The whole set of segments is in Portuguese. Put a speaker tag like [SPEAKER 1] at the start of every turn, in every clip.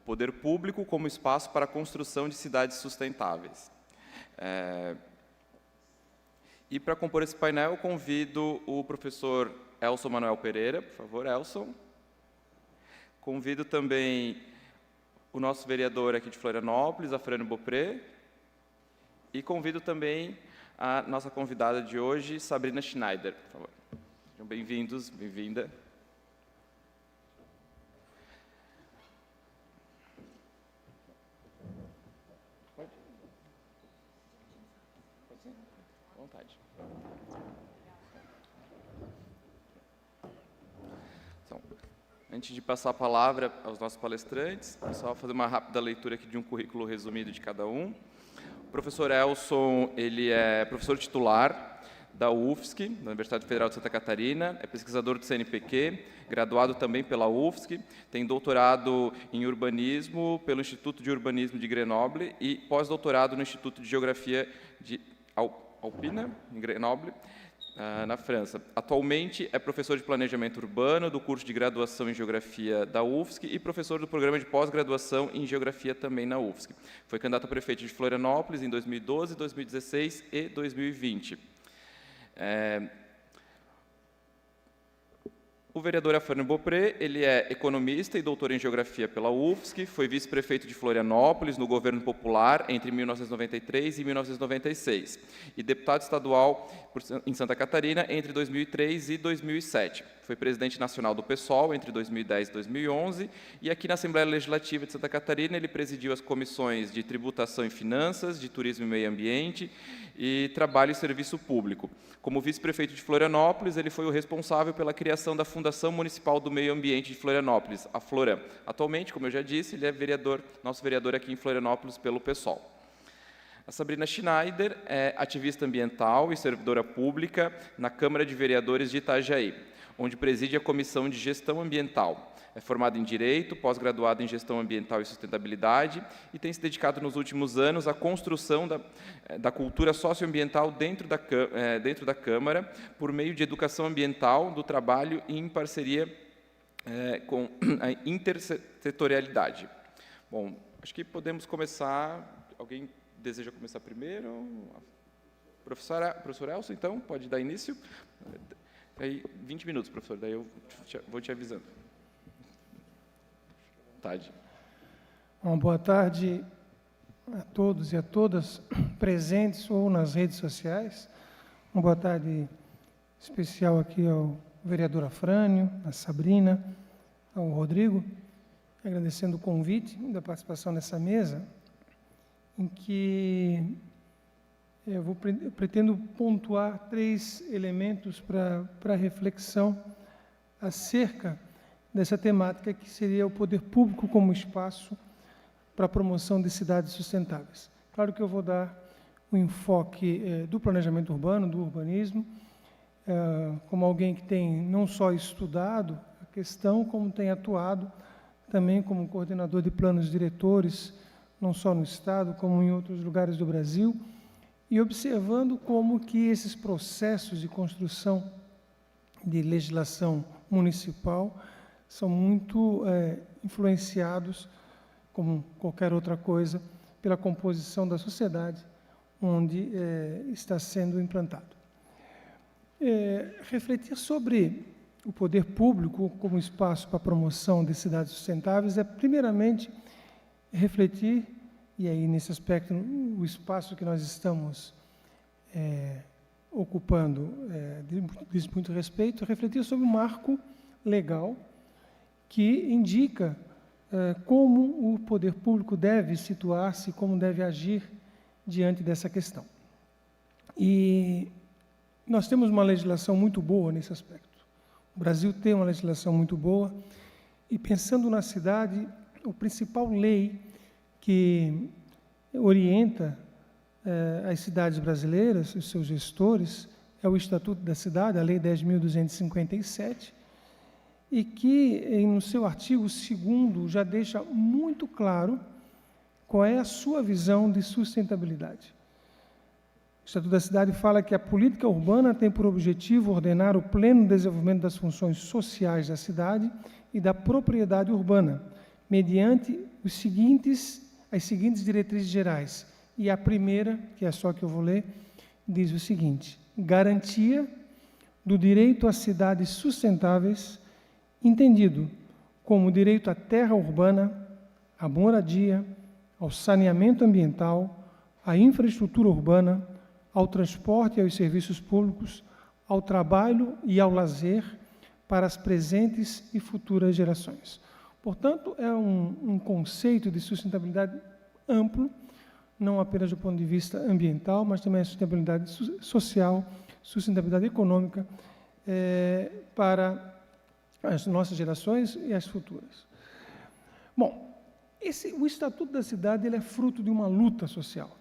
[SPEAKER 1] poder público como espaço para a construção de cidades sustentáveis. E para compor esse painel, eu convido o professor Elson Manuel Pereira. Por favor, Elson. Convido também o nosso vereador aqui de Florianópolis, Afrânio Beaupré. E convido também a nossa convidada de hoje, Sabrina Schneider. Por favor. Sejam bem-vindos, bem-vinda. Então, antes de passar a palavra aos nossos palestrantes, só fazer uma rápida leitura aqui de um currículo resumido de cada um. O professor Elson, ele é professor titular da UFSC, da Universidade Federal de Santa Catarina, é pesquisador do CNPq, graduado também pela UFSC, tem doutorado em urbanismo pelo Instituto de Urbanismo de Grenoble e pós-doutorado no Instituto de Geografia de Alpina, em Grenoble, na França. Atualmente é professor de planejamento urbano do curso de graduação em Geografia da UFSC e professor do programa de pós-graduação em Geografia também na UFSC. Foi candidato a prefeito de Florianópolis em 2012, 2016 e 2020. O vereador Afrânio Beaupré, ele é economista e doutor em Geografia pela UFSC, foi vice-prefeito de Florianópolis no governo popular entre 1993 e 1996 e deputado estadual em Santa Catarina entre 2003 e 2007. Foi presidente nacional do PSOL entre 2010 e 2011 e aqui na Assembleia Legislativa de Santa Catarina ele presidiu as comissões de Tributação e Finanças, de Turismo e Meio Ambiente e Trabalho e Serviço Público. Como vice-prefeito de Florianópolis, ele foi o responsável pela criação da Fundação Municipal do Meio Ambiente de Florianópolis, a Floram. Atualmente, como eu já disse, ele é nosso vereador aqui em Florianópolis pelo PSOL. A Sabrina Schneider é ativista ambiental e servidora pública na Câmara de Vereadores de Itajaí, onde preside a Comissão de Gestão Ambiental. É formada em Direito, pós-graduada em Gestão Ambiental e Sustentabilidade e tem se dedicado nos últimos anos à construção da cultura socioambiental dentro da Câmara, por meio de educação ambiental, do trabalho e em parceria com a intersetorialidade. Bom, acho que podemos começar. Alguém deseja começar primeiro? Professor Elson, então, pode dar início? Aí, 20 minutos, professor, daí eu vou te avisando. Tarde.
[SPEAKER 2] Uma boa tarde a todos e a todas presentes ou nas redes sociais. Uma boa tarde especial aqui ao vereador Afrânio, a Sabrina, ao Rodrigo, agradecendo o convite da participação nessa mesa, em que eu pretendo pontuar 3 elementos para reflexão acerca dessa temática que seria o poder público como espaço para a promoção de cidades sustentáveis. Claro que eu vou dar o enfoque do planejamento urbano, do urbanismo, como alguém que tem não só estudado a questão, como tem atuado também como coordenador de planos diretores, não só no Estado, como em outros lugares do Brasil, e observando como que esses processos de construção de legislação municipal são muito influenciados, como qualquer outra coisa, pela composição da sociedade onde está sendo implantado. Refletir sobre o poder público como espaço para a promoção de cidades sustentáveis é, primeiramente, refletir, e aí, nesse aspecto, o espaço que nós estamos ocupando diz muito respeito, refletir sobre o marco legal que indica como o poder público deve situar-se, como deve agir diante dessa questão. E nós temos uma legislação muito boa nesse aspecto. O Brasil tem uma legislação muito boa, e pensando na cidade, a principal lei que orienta as cidades brasileiras, os seus gestores, é o Estatuto da Cidade, a Lei 10.257, e que, no seu artigo 2º, já deixa muito claro qual é a sua visão de sustentabilidade. O Estatuto da Cidade fala que a política urbana tem por objetivo ordenar o pleno desenvolvimento das funções sociais da cidade e da propriedade urbana, mediante as seguintes diretrizes gerais. E a primeira, que é só que eu vou ler, diz o seguinte: garantia do direito a cidades sustentáveis, entendido como direito à terra urbana, à moradia, ao saneamento ambiental, à infraestrutura urbana, ao transporte e aos serviços públicos, ao trabalho e ao lazer para as presentes e futuras gerações. Portanto, é um conceito de sustentabilidade amplo, não apenas do ponto de vista ambiental, mas também a sustentabilidade social, sustentabilidade econômica, para as nossas gerações e as futuras. Bom, o Estatuto da Cidade ele é fruto de uma luta social.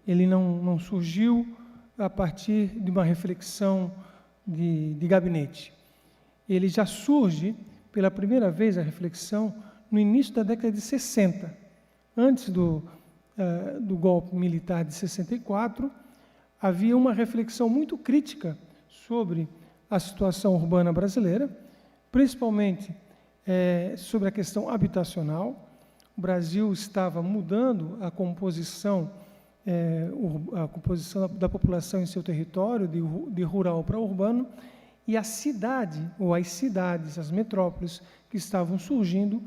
[SPEAKER 2] Ele não surgiu a partir de uma reflexão de gabinete. Ele já surge, pela primeira vez, a reflexão, no início da década de 60. Antes do golpe militar de 64, havia uma reflexão muito crítica sobre a situação urbana brasileira, principalmente sobre a questão habitacional. O Brasil estava mudando a composição da população em seu território, de rural para urbano, e a cidade, ou as cidades, as metrópoles que estavam surgindo,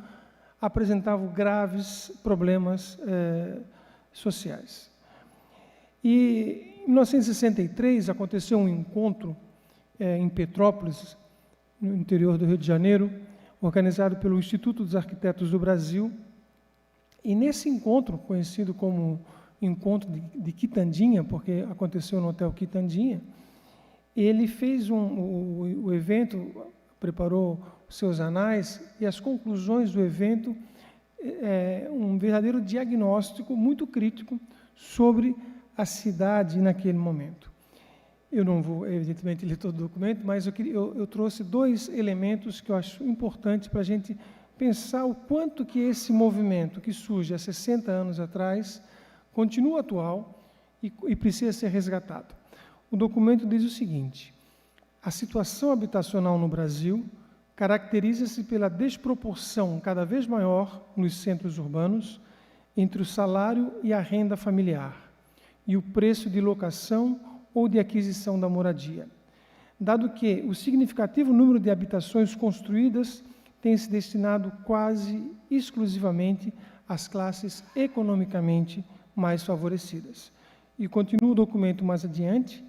[SPEAKER 2] apresentavam graves problemas sociais. E em 1963 aconteceu um encontro em Petrópolis, no interior do Rio de Janeiro, organizado pelo Instituto dos Arquitetos do Brasil. E nesse encontro, conhecido como Encontro de Quitandinha, porque aconteceu no Hotel Quitandinha, ele fez o evento, preparou os seus anais, e as conclusões do evento, um verdadeiro diagnóstico muito crítico sobre a cidade naquele momento. Eu não vou, evidentemente, ler todo o documento, mas eu trouxe 2 elementos que eu acho importante para a gente pensar o quanto que esse movimento que surge há 60 anos atrás continua atual e precisa ser resgatado. O documento diz o seguinte: a situação habitacional no Brasil caracteriza-se pela desproporção cada vez maior nos centros urbanos entre o salário e a renda familiar e o preço de locação ou de aquisição da moradia, dado que o significativo número de habitações construídas tem se destinado quase exclusivamente às classes economicamente mais favorecidas. E continua o documento mais adiante: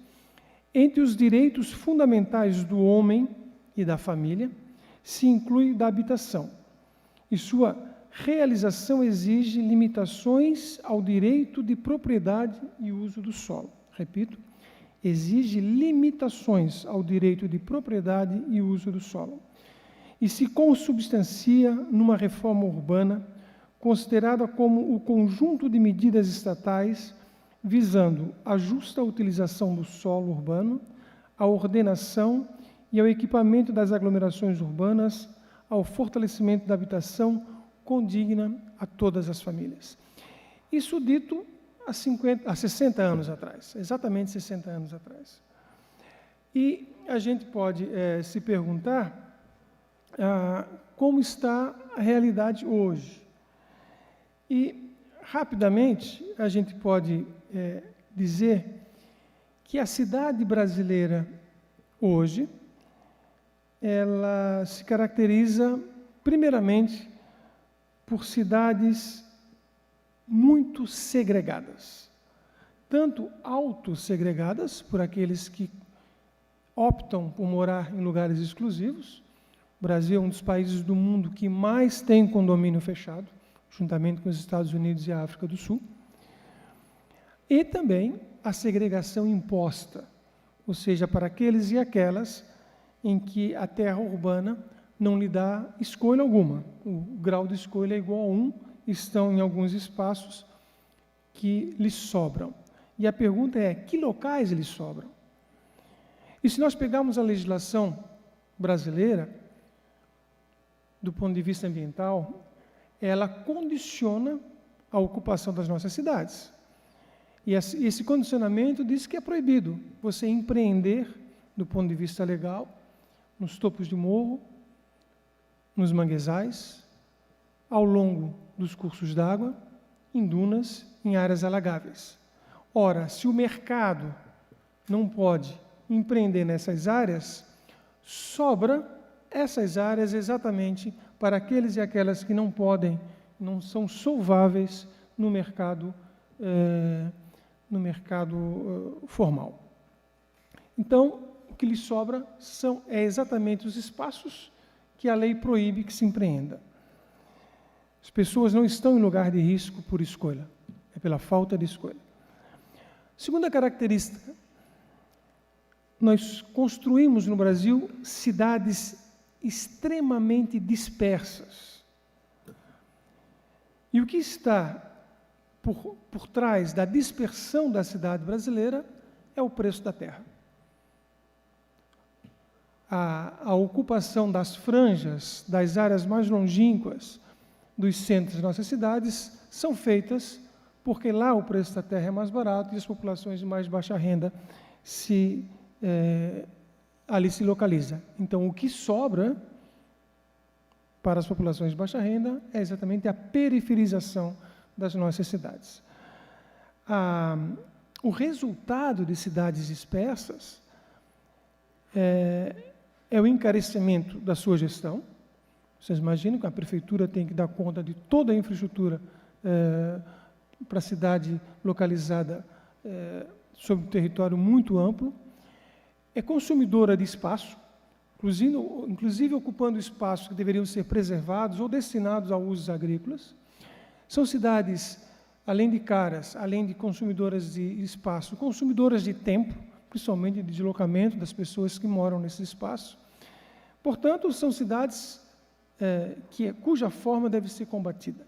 [SPEAKER 2] entre os direitos fundamentais do homem e da família, se inclui o da habitação, e sua realização exige limitações ao direito de propriedade e uso do solo. Repito, exige limitações ao direito de propriedade e uso do solo, e se consubstancia numa reforma urbana considerada como o conjunto de medidas estatais visando a justa utilização do solo urbano, a ordenação e ao equipamento das aglomerações urbanas, ao fortalecimento da habitação condigna a todas as famílias. Isso dito há 60 anos atrás, exatamente 60 anos atrás. E a gente pode se perguntar como está a realidade hoje. E, rapidamente, a gente pode dizer que a cidade brasileira, hoje, ela se caracteriza, primeiramente, por cidades muito segregadas. Tanto autossegregadas, por aqueles que optam por morar em lugares exclusivos. O Brasil é um dos países do mundo que mais tem condomínio fechado, juntamente com os Estados Unidos e a África do Sul. E também a segregação imposta, ou seja, para aqueles e aquelas em que a terra urbana não lhe dá escolha alguma. O grau de escolha é igual a 1, estão em alguns espaços que lhes sobram. E a pergunta é, que locais lhes sobram? E se nós pegarmos a legislação brasileira, do ponto de vista ambiental, ela condiciona a ocupação das nossas cidades. E esse condicionamento diz que é proibido você empreender, do ponto de vista legal, nos topos de morro, nos manguezais, ao longo dos cursos d'água, em dunas, em áreas alagáveis. Ora, se o mercado não pode empreender nessas áreas, sobra essas áreas exatamente para aqueles e aquelas que não podem, não são solváveis no mercado formal. Então, o que lhe sobra é exatamente os espaços que a lei proíbe que se empreenda. As pessoas não estão em lugar de risco por escolha, é pela falta de escolha. Segunda característica, nós construímos no Brasil cidades extremamente dispersas. E o que está por trás da dispersão da cidade brasileira é o preço da terra. A ocupação das franjas, das áreas mais longínquas dos centros das nossas cidades são feitas porque lá o preço da terra é mais barato e as populações de mais baixa renda ali se localizam. Então, o que sobra para as populações de baixa renda é exatamente a periferização das nossas cidades. O resultado de cidades dispersas é o encarecimento da sua gestão. Vocês imaginam que a prefeitura tem que dar conta de toda a infraestrutura para a cidade localizada sobre um território muito amplo. É consumidora de espaço, inclusive ocupando espaços que deveriam ser preservados ou destinados a usos agrícolas. São cidades, além de caras, além de consumidoras de espaço, consumidoras de tempo, principalmente de deslocamento das pessoas que moram nesse espaço. Portanto, são cidades cuja forma deve ser combatida.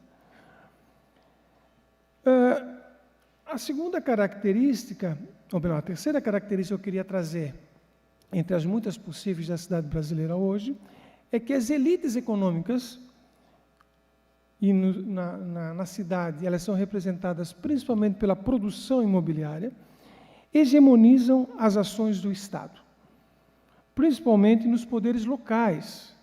[SPEAKER 2] A segunda característica, ou melhor, a terceira característica que eu queria trazer, entre as muitas possíveis da cidade brasileira hoje, é que as elites econômicas na cidade, elas são representadas principalmente pela produção imobiliária, hegemonizam as ações do Estado, principalmente nos poderes locais.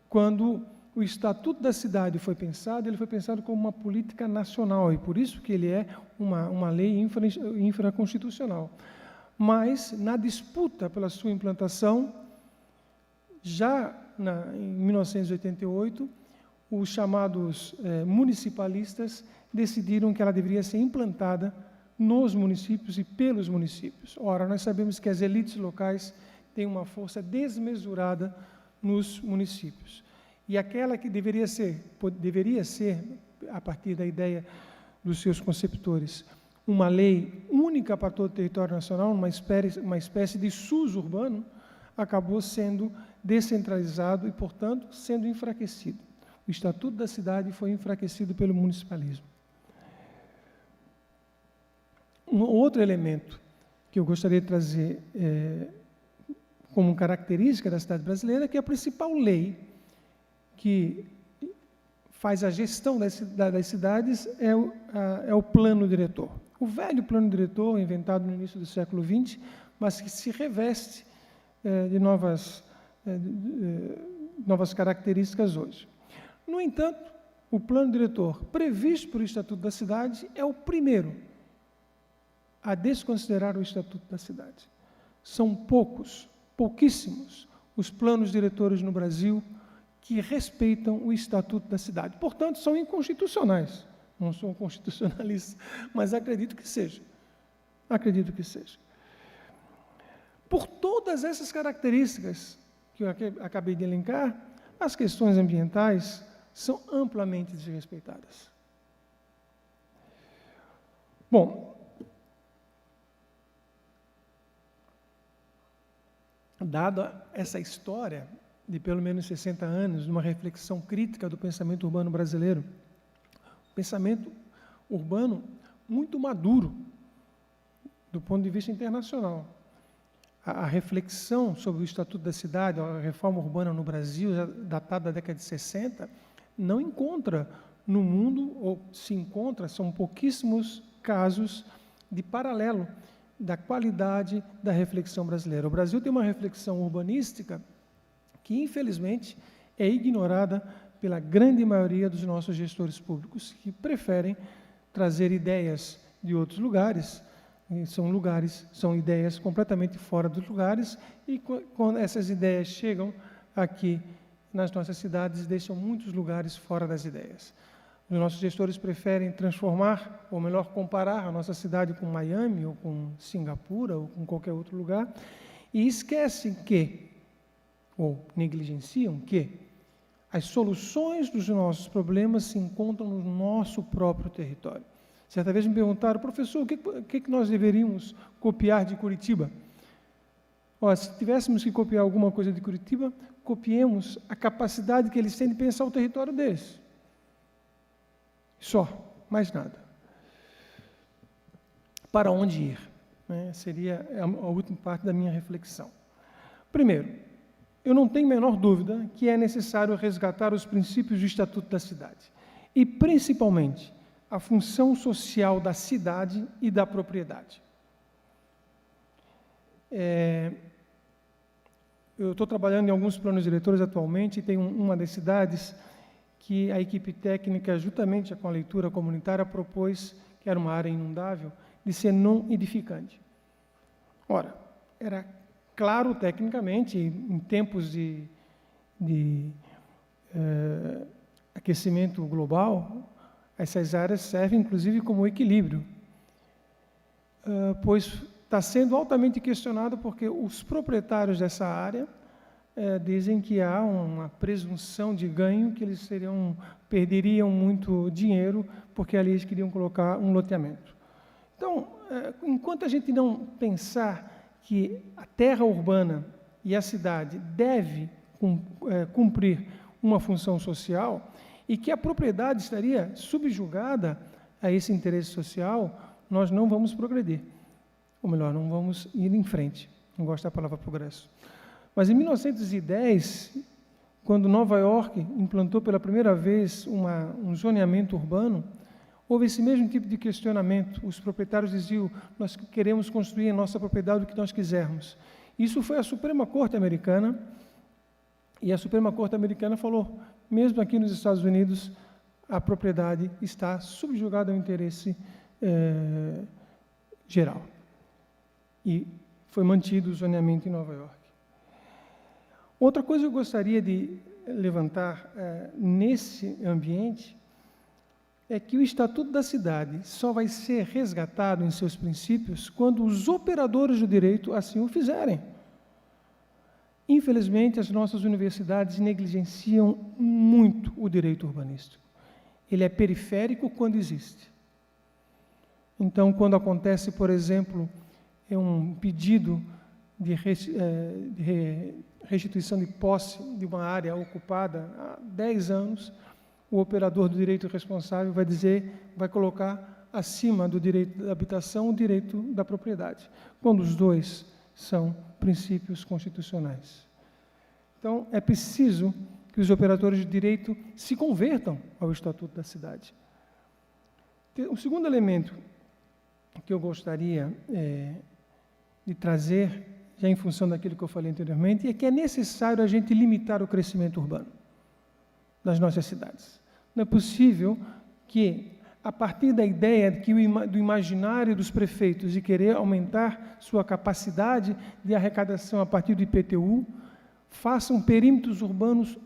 [SPEAKER 2] Quando o Estatuto da Cidade foi pensado, ele foi pensado como uma política nacional, e por isso que ele é uma lei infraconstitucional. Mas, na disputa pela sua implantação, já em 1988, os chamados municipalistas decidiram que ela deveria ser implantada nos municípios e pelos municípios. Ora, nós sabemos que as elites locais têm uma força desmesurada nos municípios. E aquela que deveria ser, a partir da ideia dos seus conceptores, uma lei única para todo o território nacional, uma espécie de SUS urbano, acabou sendo descentralizado e, portanto, sendo enfraquecido. O Estatuto da Cidade foi enfraquecido pelo municipalismo. Um outro elemento que eu gostaria de trazer como característica da cidade brasileira é que a principal lei que faz a gestão das cidades é o plano diretor. O velho plano diretor, inventado no início do século XX, mas que se reveste de novas características hoje. No entanto, o plano diretor previsto pelo Estatuto da Cidade é o primeiro a desconsiderar o Estatuto da Cidade. São pouquíssimos os planos diretores no Brasil que respeitam o Estatuto da Cidade. Portanto, são inconstitucionais. Não sou constitucionalista, mas acredito que seja. Acredito que seja. Por todas essas características que eu acabei de elencar, as questões ambientais são amplamente desrespeitadas. Bom, dada essa história de pelo menos 60 anos, de uma reflexão crítica do pensamento urbano brasileiro, pensamento urbano muito maduro, do ponto de vista internacional. A reflexão sobre o Estatuto da Cidade, a reforma urbana no Brasil, já datada da década de 60, não encontra no mundo, ou se encontra, são pouquíssimos casos de paralelo da qualidade da reflexão brasileira. O Brasil tem uma reflexão urbanística que, infelizmente, é ignorada pela grande maioria dos nossos gestores públicos, que preferem trazer ideias de outros lugares, e são ideias completamente fora dos lugares, e quando essas ideias chegam aqui nas nossas cidades, deixam muitos lugares fora das ideias. Os nossos gestores preferem transformar, ou melhor, comparar a nossa cidade com Miami, ou com Singapura, ou com qualquer outro lugar, e esquecem que, ou negligenciam que, as soluções dos nossos problemas se encontram no nosso próprio território. Certa vez me perguntaram, professor, o que nós deveríamos copiar de Curitiba? Se tivéssemos que copiar alguma coisa de Curitiba, copiemos a capacidade que eles têm de pensar o território deles. Só, mais nada. Para onde ir? Seria a última parte da minha reflexão. Primeiro, eu não tenho a menor dúvida que é necessário resgatar os princípios do Estatuto da Cidade, e principalmente a função social da cidade e da propriedade. Eu estou trabalhando em alguns planos diretores atualmente, e tem uma das cidades que a equipe técnica, juntamente com a leitura comunitária, propôs, que era uma área inundável, de ser não edificante. Ora, era claro tecnicamente, em tempos de aquecimento global, essas áreas servem inclusive como equilíbrio, pois está sendo altamente questionado porque os proprietários dessa área dizem que há uma presunção de ganho, que eles perderiam muito dinheiro porque ali eles queriam colocar um loteamento. Então, enquanto a gente não pensar que a terra urbana e a cidade deve cumprir uma função social e que a propriedade estaria subjugada a esse interesse social, nós não vamos progredir. Ou melhor, não vamos ir em frente. Não gosto da palavra progresso. Mas em 1910, quando Nova York implantou pela primeira vez um zoneamento urbano, houve esse mesmo tipo de questionamento. Os proprietários diziam, nós queremos construir a nossa propriedade o que nós quisermos. Isso foi a Suprema Corte americana, e a Suprema Corte americana falou, mesmo aqui nos Estados Unidos, a propriedade está subjugada ao interesse geral. E foi mantido o zoneamento em Nova York. Outra coisa que eu gostaria de levantar nesse ambiente é que o Estatuto da Cidade só vai ser resgatado em seus princípios quando os operadores do direito assim o fizerem. Infelizmente, as nossas universidades negligenciam muito o direito urbanístico. Ele é periférico quando existe. Então, quando acontece, por exemplo, um pedido de restituição de posse de uma área ocupada há 10 anos, o operador do direito responsável vai colocar acima do direito da habitação o direito da propriedade, quando os dois são princípios constitucionais. Então, é preciso que os operadores de direito se convertam ao Estatuto da Cidade. O segundo elemento que eu gostaria de trazer, já em função daquilo que eu falei anteriormente, é que é necessário a gente limitar o crescimento urbano das nossas cidades. Não é possível que, a partir da ideia do imaginário dos prefeitos de querer aumentar sua capacidade de arrecadação a partir do IPTU, façam perímetros urbanos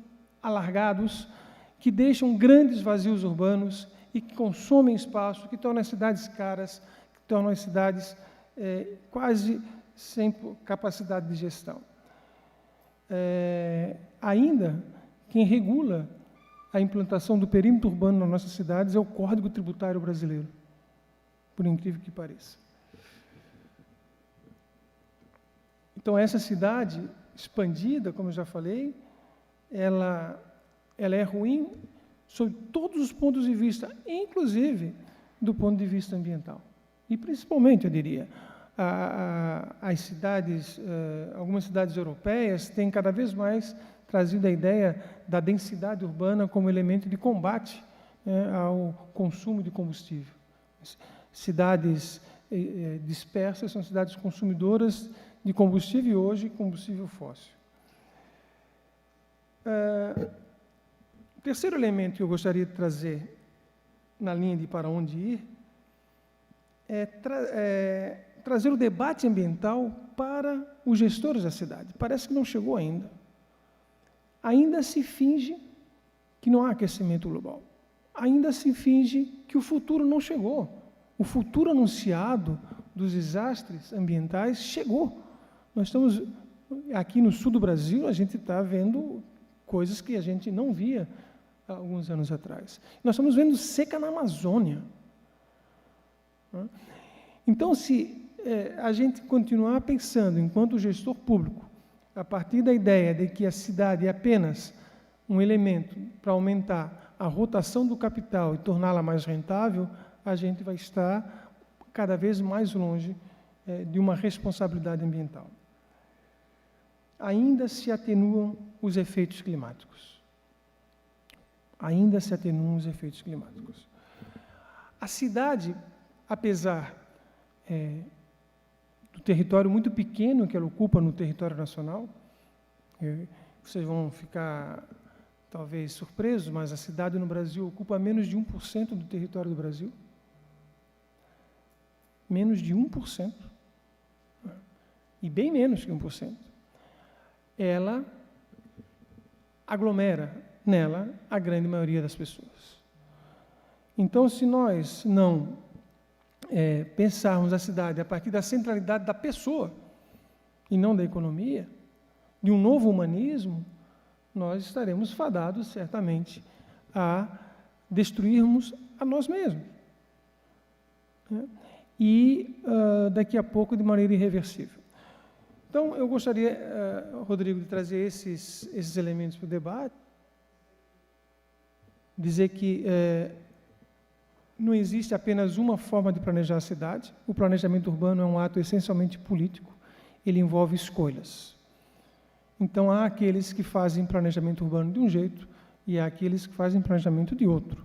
[SPEAKER 2] alargados, que deixam grandes vazios urbanos e que consomem espaço, que tornam as cidades caras, que tornam as cidades quase sem capacidade de gestão. Ainda, quem regula a implantação do perímetro urbano nas nossas cidades é o Código Tributário Brasileiro, por incrível que pareça. Então, essa cidade expandida, como eu já falei, ela é ruim sob todos os pontos de vista, inclusive do ponto de vista ambiental. E, principalmente, eu diria, as cidades, algumas cidades europeias têm cada vez mais trazido a ideia da densidade urbana como elemento de combate ao consumo de combustível. Cidades dispersas são cidades consumidoras de combustível e hoje combustível fóssil. terceiro elemento que eu gostaria de trazer na linha de para onde ir é trazer o debate ambiental para os gestores da cidade. Parece que não chegou ainda. Ainda se finge que não há aquecimento global. Ainda se finge que o futuro não chegou. O futuro anunciado dos desastres ambientais chegou. Nós estamos, aqui no sul do Brasil, a gente está vendo coisas que a gente não via há alguns anos atrás. Nós estamos vendo seca na Amazônia. Então, se a gente continuar pensando, enquanto gestor público, a partir da ideia de que a cidade é apenas um elemento para aumentar a rotação do capital e torná-la mais rentável, a gente vai estar cada vez mais longe de uma responsabilidade ambiental. Ainda se atenuam os efeitos climáticos. Ainda se atenuam os efeitos climáticos. A cidade, apesar do território muito pequeno que ela ocupa no território nacional, vocês vão ficar talvez surpresos, mas a cidade no Brasil ocupa menos de 1% do território do Brasil. Menos de 1%. E bem menos que 1%. Ela aglomera nela a grande maioria das pessoas. Então, se nós não pensarmos a cidade a partir da centralidade da pessoa e não da economia, de um novo humanismo, nós estaremos fadados, certamente, a destruirmos a nós mesmos. E, daqui a pouco, de maneira irreversível. Então, eu gostaria, Rodrigo, de trazer esses elementos para o debate, dizer que não existe apenas uma forma de planejar a cidade. O planejamento urbano é um ato essencialmente político, ele envolve escolhas. Então, há aqueles que fazem planejamento urbano de um jeito e há aqueles que fazem planejamento de outro.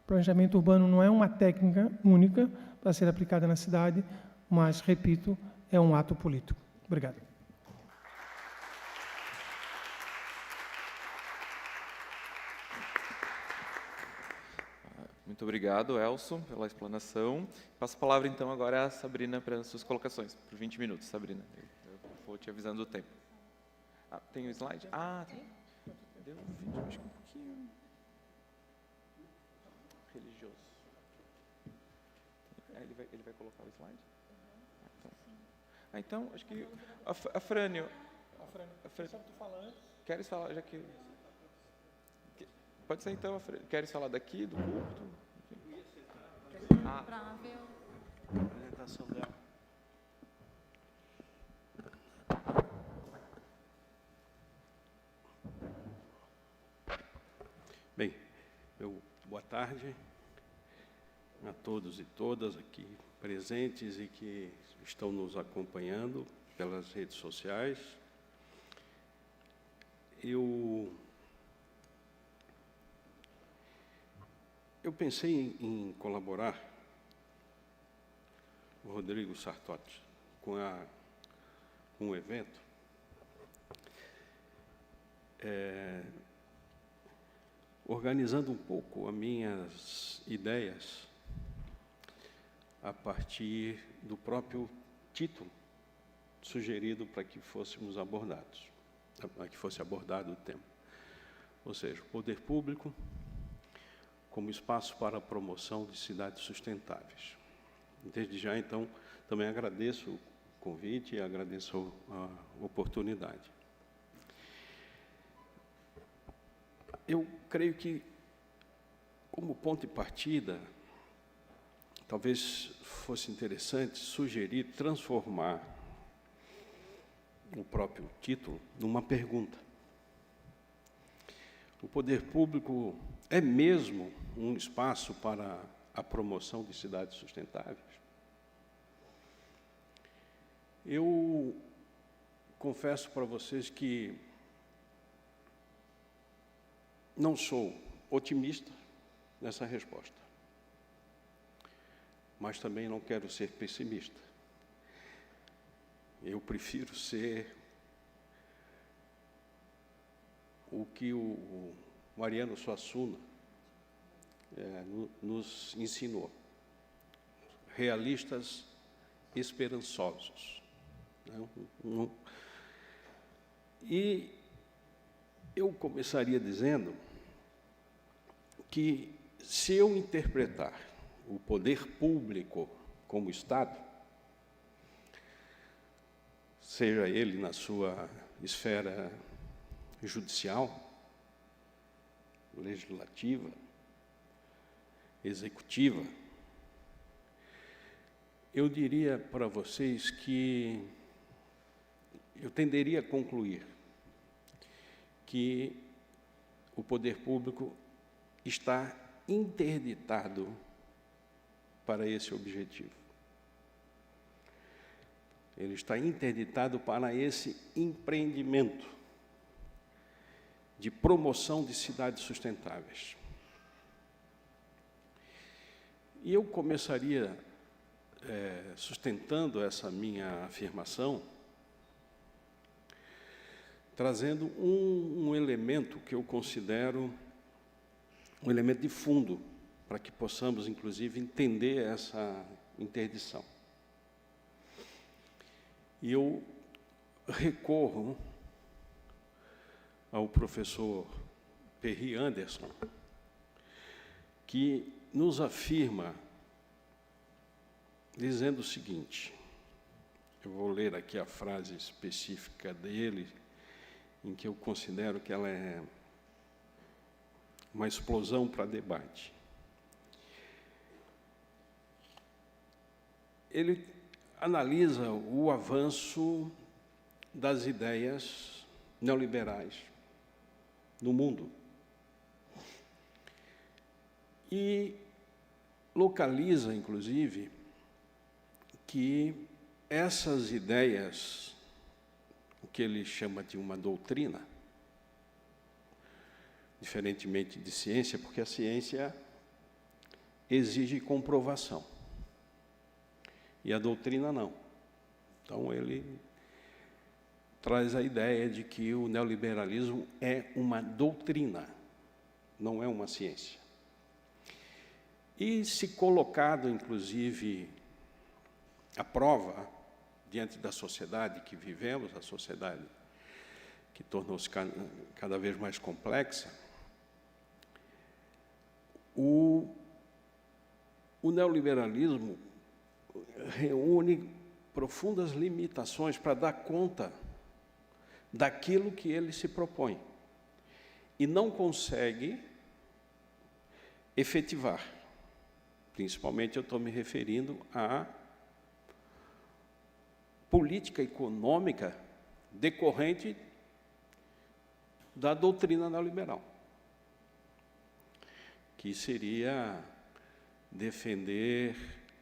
[SPEAKER 2] Planejamento urbano não é uma técnica única para ser aplicada na cidade, mas, repito, é um ato político. Obrigado.
[SPEAKER 1] Muito obrigado, Elson, pela explanação. Passo a palavra, então, agora à Sabrina para as suas colocações. Por 20 minutos, Sabrina. Eu vou te avisando do tempo. Tem o slide? Tem. Deu 20, acho que um pouquinho religioso. Ele vai colocar o slide? Então, acho que a Frânio. Queres falar, já que... Pode ser, então, queres falar daqui, do culto?
[SPEAKER 3] Para ver a apresentação dela. Bem, boa tarde a todos e todas aqui presentes e que estão nos acompanhando pelas redes sociais. Eu pensei em colaborar, o Rodrigo Sartotti, com um evento organizando um pouco as minhas ideias a partir do próprio título sugerido para que fôssemos abordados, para que fosse abordado o tema. Ou seja, o poder público como espaço para a promoção de cidades sustentáveis. Desde já, então, também agradeço o convite e agradeço a oportunidade. Eu creio que, como ponto de partida, talvez fosse interessante sugerir transformar o próprio título numa pergunta. O poder público é mesmo um espaço para a promoção de cidades sustentáveis? Eu confesso para vocês que não sou otimista nessa resposta, mas também não quero ser pessimista. Eu prefiro ser o que o Mariano Suassuna nos ensinou. Realistas esperançosos. E eu começaria dizendo que, se eu interpretar o poder público como Estado, seja ele na sua esfera judicial, legislativa, executiva, eu diria para vocês que eu tenderia a concluir que o poder público está interditado para esse objetivo. Ele está interditado para esse empreendimento de promoção de cidades sustentáveis. E eu começaria sustentando essa minha afirmação, trazendo um elemento que eu considero um elemento de fundo, para que possamos, inclusive, entender essa interdição. E eu recorro ao professor Perry Anderson, que nos afirma, dizendo o seguinte, eu vou ler aqui a frase específica dele, em que eu considero que ela é uma explosão para debate. Ele analisa o avanço das ideias neoliberais no mundo e localiza, inclusive, que essas ideias, o que ele chama de uma doutrina, diferentemente de ciência, porque a ciência exige comprovação, e a doutrina não. Então, ele traz a ideia de que o neoliberalismo é uma doutrina, não é uma ciência. E, se colocado, inclusive, à prova, diante da sociedade que vivemos, a sociedade que tornou-se cada vez mais complexa, o neoliberalismo reúne profundas limitações para dar conta daquilo que ele se propõe e não consegue efetivar. Principalmente eu estou me referindo à política econômica decorrente da doutrina neoliberal, que seria defender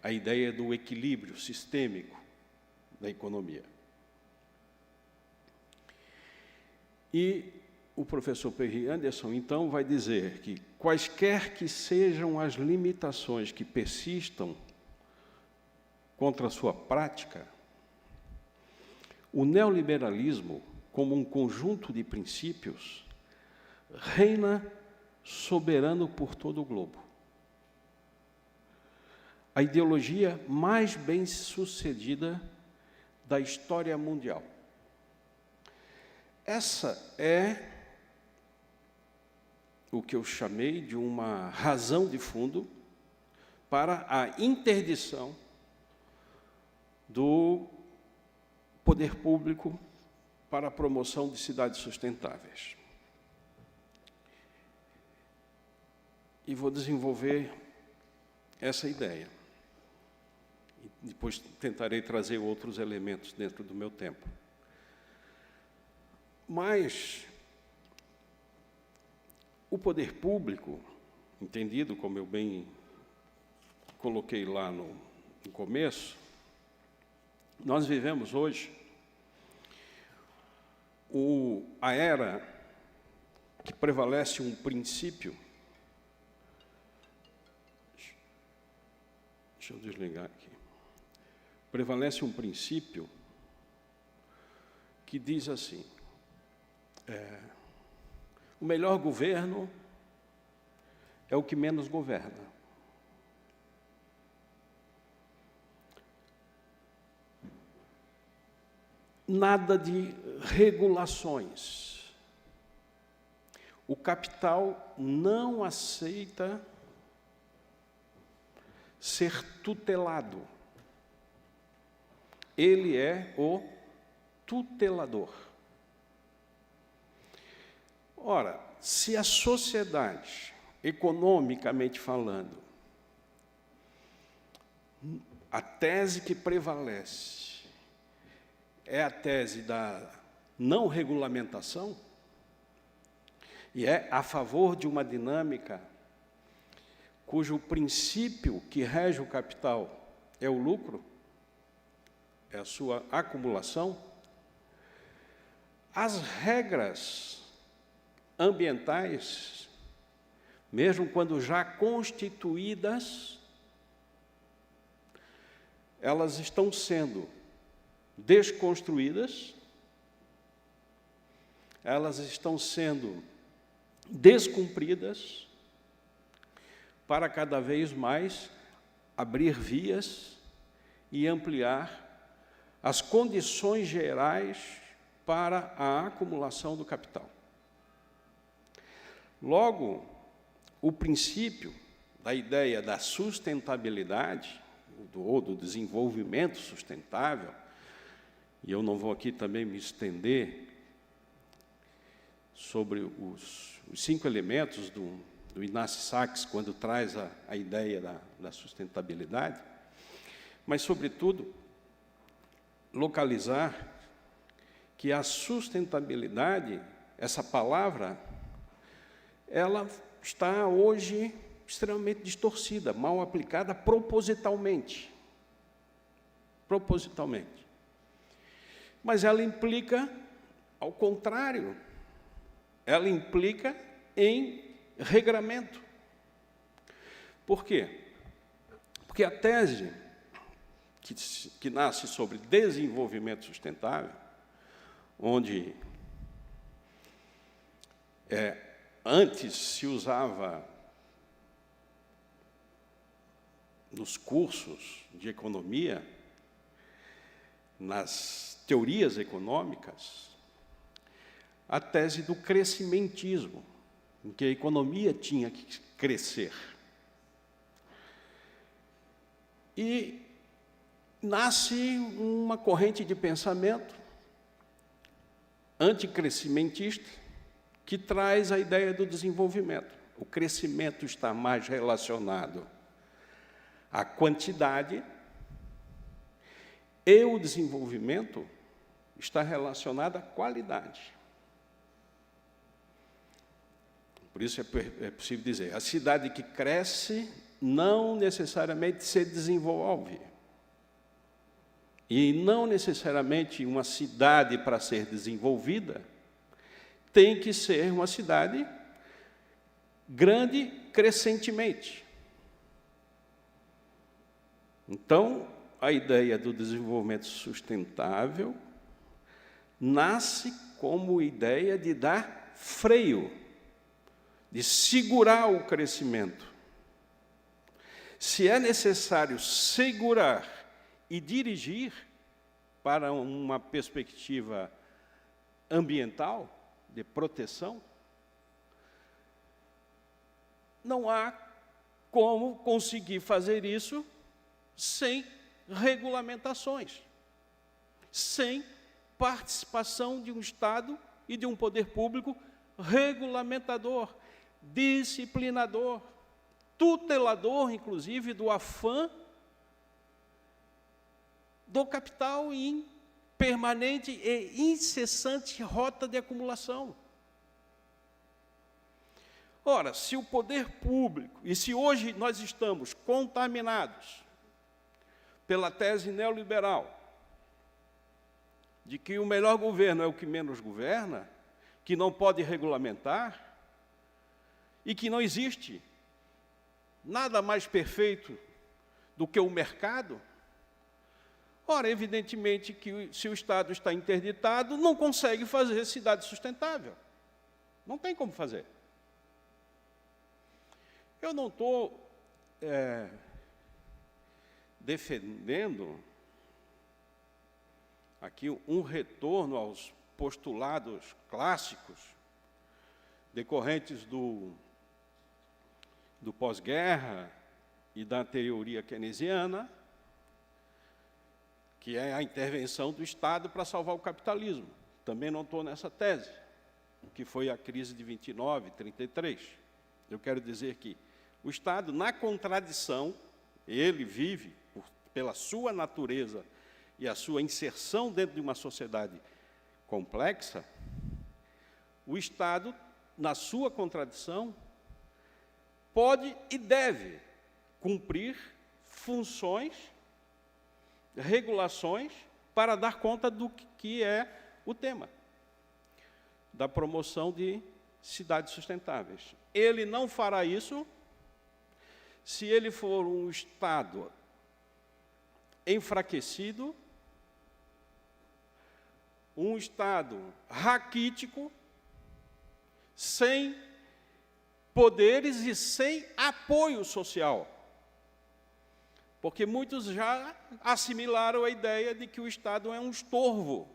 [SPEAKER 3] a ideia do equilíbrio sistêmico da economia. E o professor Perry Anderson, então, vai dizer que, quaisquer que sejam as limitações que persistam contra a sua prática, o neoliberalismo, como um conjunto de princípios, reina soberano por todo o globo. A ideologia mais bem-sucedida da história mundial. Essa é o que eu chamei de uma razão de fundo para a interdição do poder público para a promoção de cidades sustentáveis. E vou desenvolver essa ideia. E depois tentarei trazer outros elementos dentro do meu tempo. Mas o poder público, entendido como eu bem coloquei lá no começo, nós vivemos hoje a era que prevalece um princípio. Deixa eu desligar aqui. Prevalece um princípio que diz assim: o melhor governo é o que menos governa. Nada de regulações. O capital não aceita ser tutelado. Ele é o tutelador. Ora, se a sociedade, economicamente falando, a tese que prevalece é a tese da não regulamentação, e é a favor de uma dinâmica cujo princípio que rege o capital é o lucro, é a sua acumulação, as regras ambientais, mesmo quando já constituídas, elas estão sendo desconstruídas, elas estão sendo descumpridas para cada vez mais abrir vias e ampliar as condições gerais para a acumulação do capital. Logo, o princípio da ideia da sustentabilidade, ou do desenvolvimento sustentável, e eu não vou aqui também me estender sobre os 5 elementos do Inácio Sachs, quando traz a ideia da sustentabilidade, mas, sobretudo, localizar que a sustentabilidade, essa palavra, ela está hoje extremamente distorcida, mal aplicada propositalmente. Propositalmente. Mas ela implica, ao contrário, ela implica em regramento. Por quê? Porque a tese que nasce sobre desenvolvimento sustentável, onde antes se usava nos cursos de economia, nas teorias econômicas, a tese do crescimentismo, em que a economia tinha que crescer. E nasce uma corrente de pensamento anticrescimentista que traz a ideia do desenvolvimento. O crescimento está mais relacionado à quantidade e o desenvolvimento está relacionado à qualidade. Por isso é possível dizer, a cidade que cresce não necessariamente se desenvolve. E não necessariamente uma cidade, para ser desenvolvida, tem que ser uma cidade grande crescentemente. Então, a ideia do desenvolvimento sustentável nasce como ideia de dar freio, de segurar o crescimento. Se é necessário segurar e dirigir para uma perspectiva ambiental, de proteção, não há como conseguir fazer isso sem regulamentações, sem participação de um Estado e de um poder público regulamentador, disciplinador, tutelador, inclusive, do afã do capital em permanente e incessante rota de acumulação. Ora, se o poder público, e se hoje nós estamos contaminados pela tese neoliberal de que o melhor governo é o que menos governa, que não pode regulamentar, e que não existe nada mais perfeito do que o mercado, ora, evidentemente que se o Estado está interditado, não consegue fazer cidade sustentável. Não tem como fazer. Eu não estou defendendo aqui um retorno aos postulados clássicos decorrentes do pós-guerra e da teoria keynesiana, que é a intervenção do Estado para salvar o capitalismo. Também não estou nessa tese, que foi a crise de 29, 33. Eu quero dizer que o Estado, na contradição, ele vive, pela sua natureza e a sua inserção dentro de uma sociedade complexa, o Estado, na sua contradição, pode e deve cumprir funções, regulações, para dar conta do que é o tema da promoção de cidades sustentáveis. Ele não fará isso se ele for um Estado enfraquecido, um Estado raquítico, sem poderes e sem apoio social. Porque muitos já assimilaram a ideia de que o Estado é um estorvo,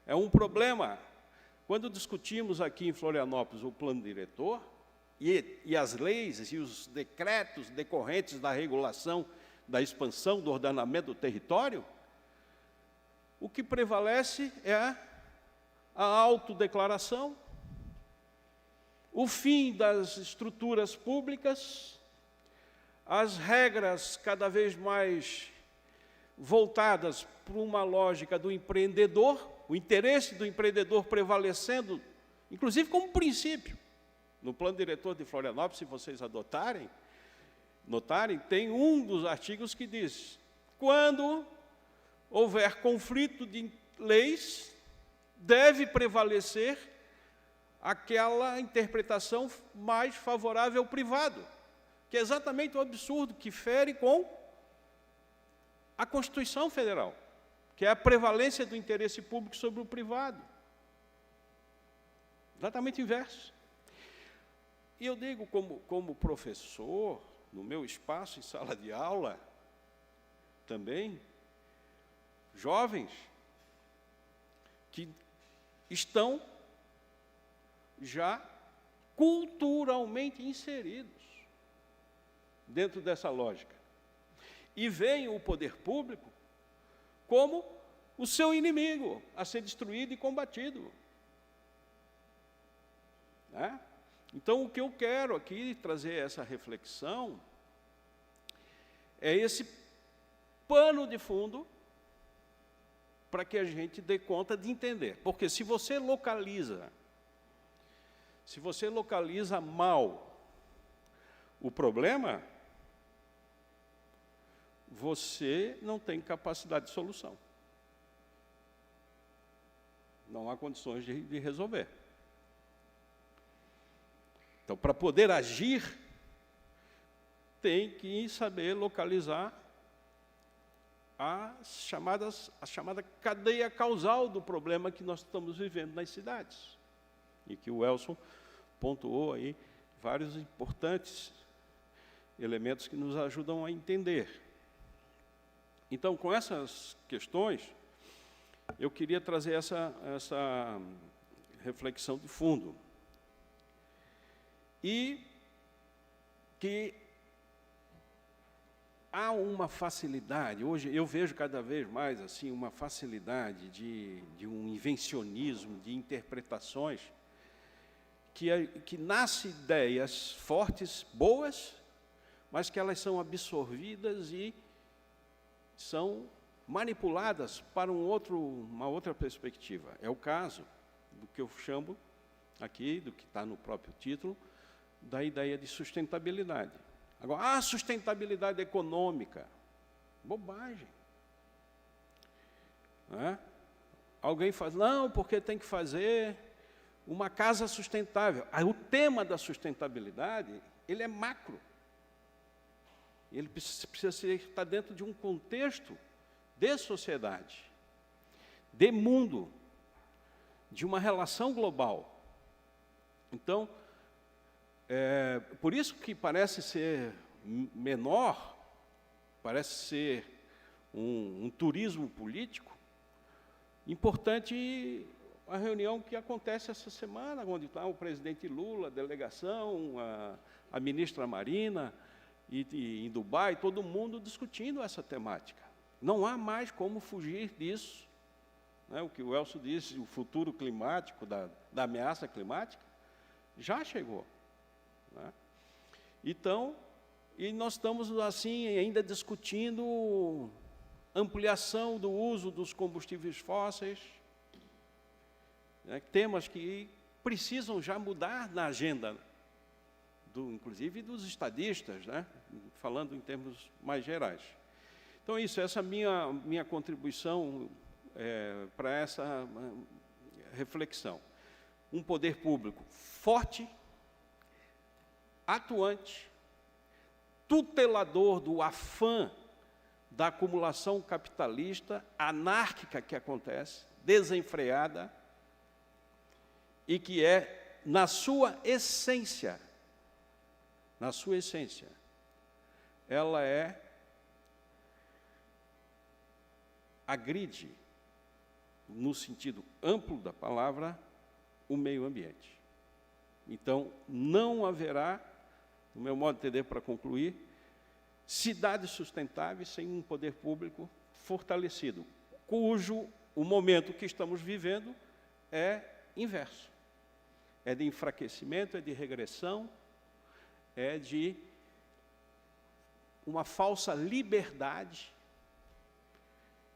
[SPEAKER 3] é um problema. Quando discutimos aqui em Florianópolis o plano diretor, e as leis e os decretos decorrentes da regulação, da expansão do ordenamento do território, o que prevalece é a autodeclaração, o fim das estruturas públicas, as regras cada vez mais voltadas para uma lógica do empreendedor, o interesse do empreendedor prevalecendo, inclusive como princípio. No plano diretor de Florianópolis, se vocês notarem, tem um dos artigos que diz: quando houver conflito de leis, deve prevalecer aquela interpretação mais favorável ao privado, que é exatamente o absurdo que fere com a Constituição Federal, que é a prevalência do interesse público sobre o privado. Exatamente o inverso. E eu digo, como professor, no meu espaço em sala de aula, também, jovens que estão já culturalmente inseridos dentro dessa lógica. E veem o poder público como o seu inimigo a ser destruído e combatido. Né? Então, o que eu quero aqui trazer essa reflexão é esse pano de fundo para que a gente dê conta de entender. Porque se você localiza mal o problema, você não tem capacidade de solução. Não há condições de resolver. Então, para poder agir, tem que saber localizar a chamada cadeia causal do problema que nós estamos vivendo nas cidades. E que o Elson pontuou aí vários importantes elementos que nos ajudam a entender. Então, com essas questões, eu queria trazer essa reflexão de fundo. E que há uma facilidade, hoje eu vejo cada vez mais assim, uma facilidade de um invencionismo, de interpretações, que nasce ideias fortes, boas, mas que elas são absorvidas e são manipuladas para uma outra perspectiva. É o caso do que eu chamo aqui, do que está no próprio título, da ideia de sustentabilidade. Agora, a sustentabilidade econômica, bobagem. Alguém faz, não, porque tem que fazer uma casa sustentável. Aí, o tema da sustentabilidade, ele é macro. Ele precisa estar dentro de um contexto de sociedade, de mundo, de uma relação global. Então, Por isso que parece ser menor, parece ser um turismo político, importante a reunião que acontece essa semana, onde está o presidente Lula, a delegação, a ministra Marina, e em Dubai, todo mundo discutindo essa temática. Não há mais como fugir disso. Né? O que o Elcio disse, o futuro climático, da ameaça climática, já chegou. Né? Então, e nós estamos, assim, ainda discutindo ampliação do uso dos combustíveis fósseis, né? Temas que precisam já mudar na agenda, inclusive dos estadistas, né? Falando em termos mais gerais. Então, essa é a minha contribuição para essa reflexão. Um poder público forte, atuante, tutelador do afã da acumulação capitalista anárquica que acontece, desenfreada, e que é, na sua essência, ela agride, no sentido amplo da palavra, o meio ambiente. Então, não haverá, no meu modo de entender, para concluir, cidades sustentáveis sem um poder público fortalecido, cujo o momento que estamos vivendo é inverso. É de enfraquecimento, é de regressão, é de uma falsa liberdade,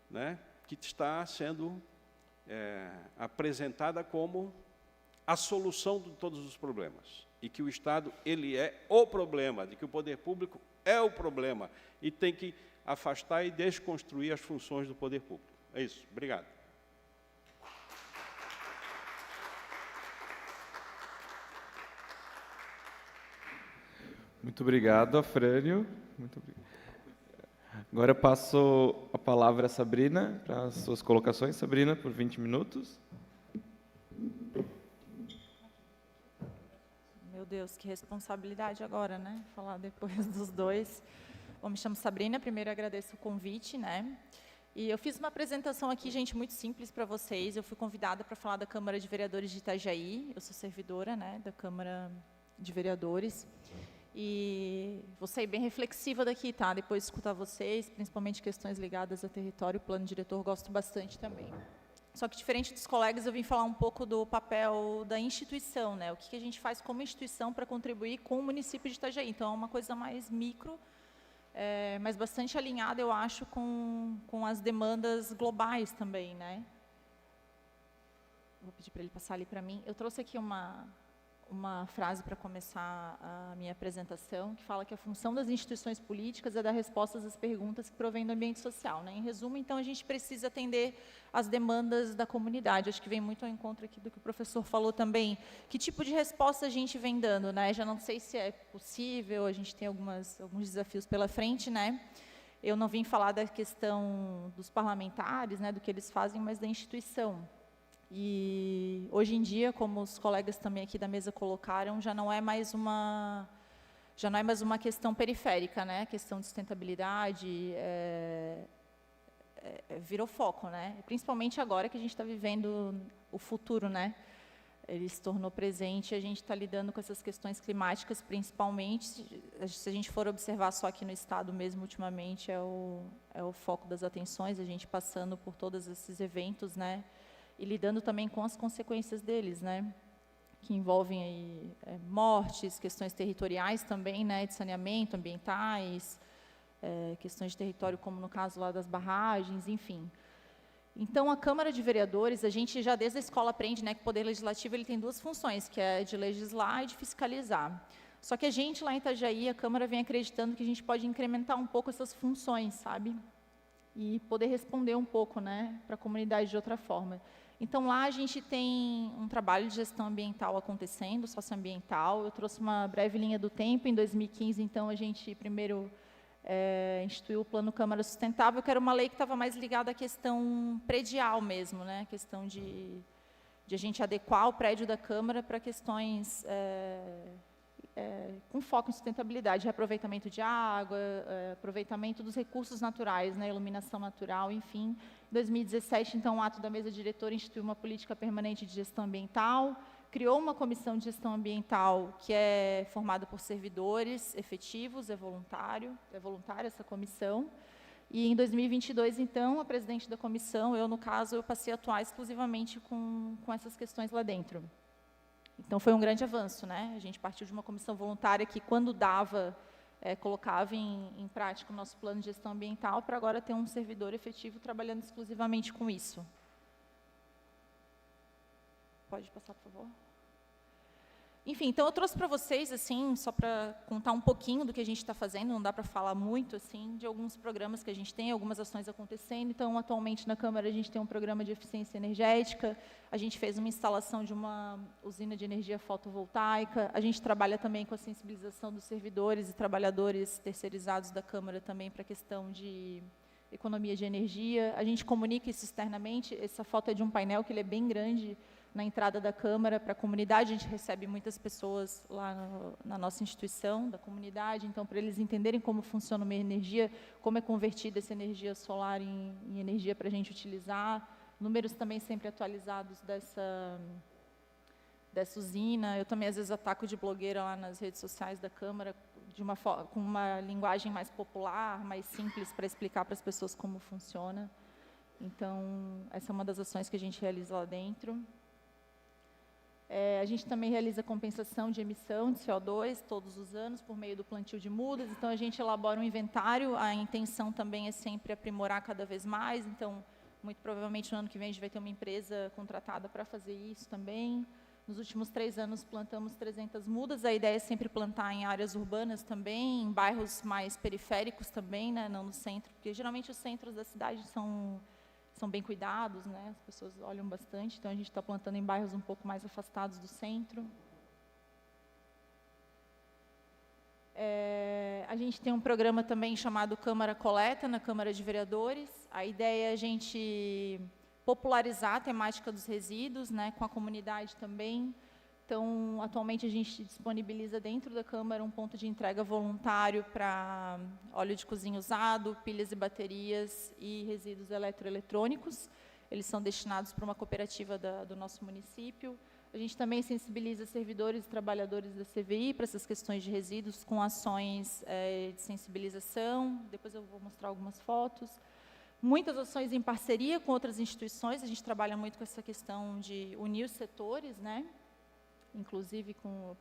[SPEAKER 3] né, que está sendo apresentada como a solução de todos os problemas. E que o Estado, ele é o problema, de que o poder público é o problema, e tem que afastar e desconstruir as funções do poder público. É isso. Obrigado.
[SPEAKER 1] Muito obrigado, Afrânio. Muito obrigado. Agora eu passo a palavra a Sabrina, para as suas colocações. Sabrina, por 20 minutos.
[SPEAKER 4] Meu Deus, que responsabilidade agora, né? Falar depois dos dois. Bom, me chamo Sabrina, primeiro agradeço o convite, né? E eu fiz uma apresentação aqui, gente, muito simples para vocês. Eu fui convidada para falar da Câmara de Vereadores de Itajaí. Eu sou servidora, né, da Câmara de Vereadores. E vou sair bem reflexiva daqui, tá? Depois de escutar vocês, principalmente questões ligadas a território, plano diretor, gosto bastante também. Só que, diferente dos colegas, eu vim falar um pouco do papel da instituição, né? O que a gente faz como instituição para contribuir com o município de Itajaí. Então, é uma coisa mais micro, mas bastante alinhada, eu acho, com as demandas globais também, né? Vou pedir para ele passar ali para mim. Eu trouxe aqui uma frase para começar a minha apresentação, que fala que a função das instituições políticas é dar respostas às perguntas que provêm do ambiente social, né? Em resumo, então, a gente precisa atender às demandas da comunidade. Acho que vem muito ao encontro aqui do que o professor falou também. Que tipo de resposta a gente vem dando, né? Já não sei se é possível, a gente tem alguns desafios pela frente, né? Eu não vim falar da questão dos parlamentares, né, do que eles fazem, mas da instituição. E hoje em dia, como os colegas também aqui da mesa colocaram, já não é mais uma questão periférica, né? A questão de sustentabilidade virou foco, né? Principalmente agora que a gente está vivendo o futuro, né? Ele se tornou presente e a gente está lidando com essas questões climáticas, principalmente. Se a gente for observar só aqui no estado mesmo, ultimamente, é o foco das atenções, a gente passando por todos esses eventos, né? E lidando também com as consequências deles, né? Que envolvem aí, mortes, questões territoriais também, né? De saneamento, ambientais, questões de território, como no caso lá das barragens, enfim. Então, a Câmara de Vereadores, a gente já desde a escola aprende, né, que o Poder Legislativo ele tem duas funções, que é de legislar e de fiscalizar. Só que a gente, lá em Itajaí, a Câmara vem acreditando que a gente pode incrementar um pouco essas funções, sabe? E poder responder um pouco, né, para a comunidade de outra forma. Então, lá a gente tem um trabalho de gestão ambiental acontecendo, socioambiental. Eu trouxe uma breve linha do tempo. Em 2015, então, a gente primeiro instituiu o Plano Câmara Sustentável, que era uma lei que estava mais ligada à questão predial mesmo, né? A questão de a gente adequar o prédio da Câmara para questões com foco em sustentabilidade, reaproveitamento de água, aproveitamento dos recursos naturais, né, iluminação natural, enfim. Em 2017, então, o ato da mesa diretora instituiu uma política permanente de gestão ambiental, criou uma comissão de gestão ambiental que é formada por servidores efetivos, é voluntária essa comissão. E em 2022, então, a presidente da comissão, eu, no caso, eu passei a atuar exclusivamente com essas questões lá dentro. Então, foi um grande avanço, né? A gente partiu de uma comissão voluntária que, quando dava, colocava em prática o nosso plano de gestão ambiental, para agora ter um servidor efetivo trabalhando exclusivamente com isso. Pode passar, por favor? Enfim, então eu trouxe para vocês, assim, só para contar um pouquinho do que a gente está fazendo, não dá para falar muito, assim, de alguns programas que a gente tem, algumas ações acontecendo. Então, atualmente, na Câmara, a gente tem um programa de eficiência energética, a gente fez uma instalação de uma usina de energia fotovoltaica, a gente trabalha também com a sensibilização dos servidores e trabalhadores terceirizados da Câmara também para a questão de economia de energia. A gente comunica isso externamente, essa foto é de um painel que ele é bem grande, na entrada da Câmara, para a comunidade. A gente recebe muitas pessoas lá na nossa instituição, da comunidade, então, para eles entenderem como funciona uma energia, como é convertida essa energia solar em energia para a gente utilizar, números também sempre atualizados dessa usina. Eu também, às vezes, ataco de blogueira lá nas redes sociais da Câmara, com uma linguagem mais popular, mais simples, para explicar para as pessoas como funciona. Então, essa é uma das ações que a gente realiza lá dentro. A gente também realiza compensação de emissão de CO2 todos os anos por meio do plantio de mudas. Então, a gente elabora um inventário. A intenção também é sempre aprimorar cada vez mais. Então, muito provavelmente, no ano que vem, a gente vai ter uma empresa contratada para fazer isso também. Nos últimos 3 anos, plantamos 300 mudas. A ideia é sempre plantar em áreas urbanas também, em bairros mais periféricos também, né, não no centro, porque, geralmente, os centros da cidade são bem cuidados, né? As pessoas olham bastante, então a gente está plantando em bairros um pouco mais afastados do centro. A gente tem um programa também chamado Câmara Coleta, na Câmara de Vereadores. A ideia é a gente popularizar a temática dos resíduos, né, com a comunidade também. Então, atualmente, a gente disponibiliza dentro da Câmara um ponto de entrega voluntário para óleo de cozinha usado, pilhas e baterias e resíduos eletroeletrônicos. Eles são destinados para uma cooperativa do nosso município. A gente também sensibiliza servidores e trabalhadores da CVI para essas questões de resíduos com ações de sensibilização. Depois eu vou mostrar algumas fotos. Muitas ações em parceria com outras instituições. A gente trabalha muito com essa questão de unir os setores, né? Inclusive com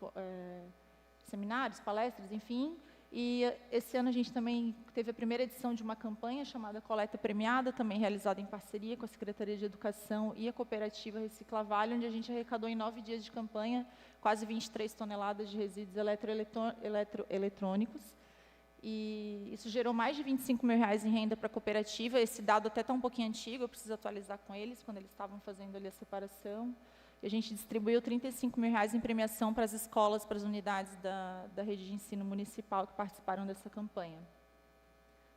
[SPEAKER 4] seminários, palestras, enfim. E esse ano a gente também teve a primeira edição de uma campanha chamada Coleta Premiada, também realizada em parceria com a Secretaria de Educação e a cooperativa Recicla Vale, onde a gente arrecadou em 9 dias de campanha quase 23 toneladas de resíduos eletroeletrônicos. E isso gerou mais de R$25 mil em renda para a cooperativa. Esse dado até está um pouquinho antigo, eu preciso atualizar com eles, quando eles estavam fazendo ali a separação. E a gente distribuiu R$35 mil em premiação para as escolas, para as unidades da rede de ensino municipal que participaram dessa campanha.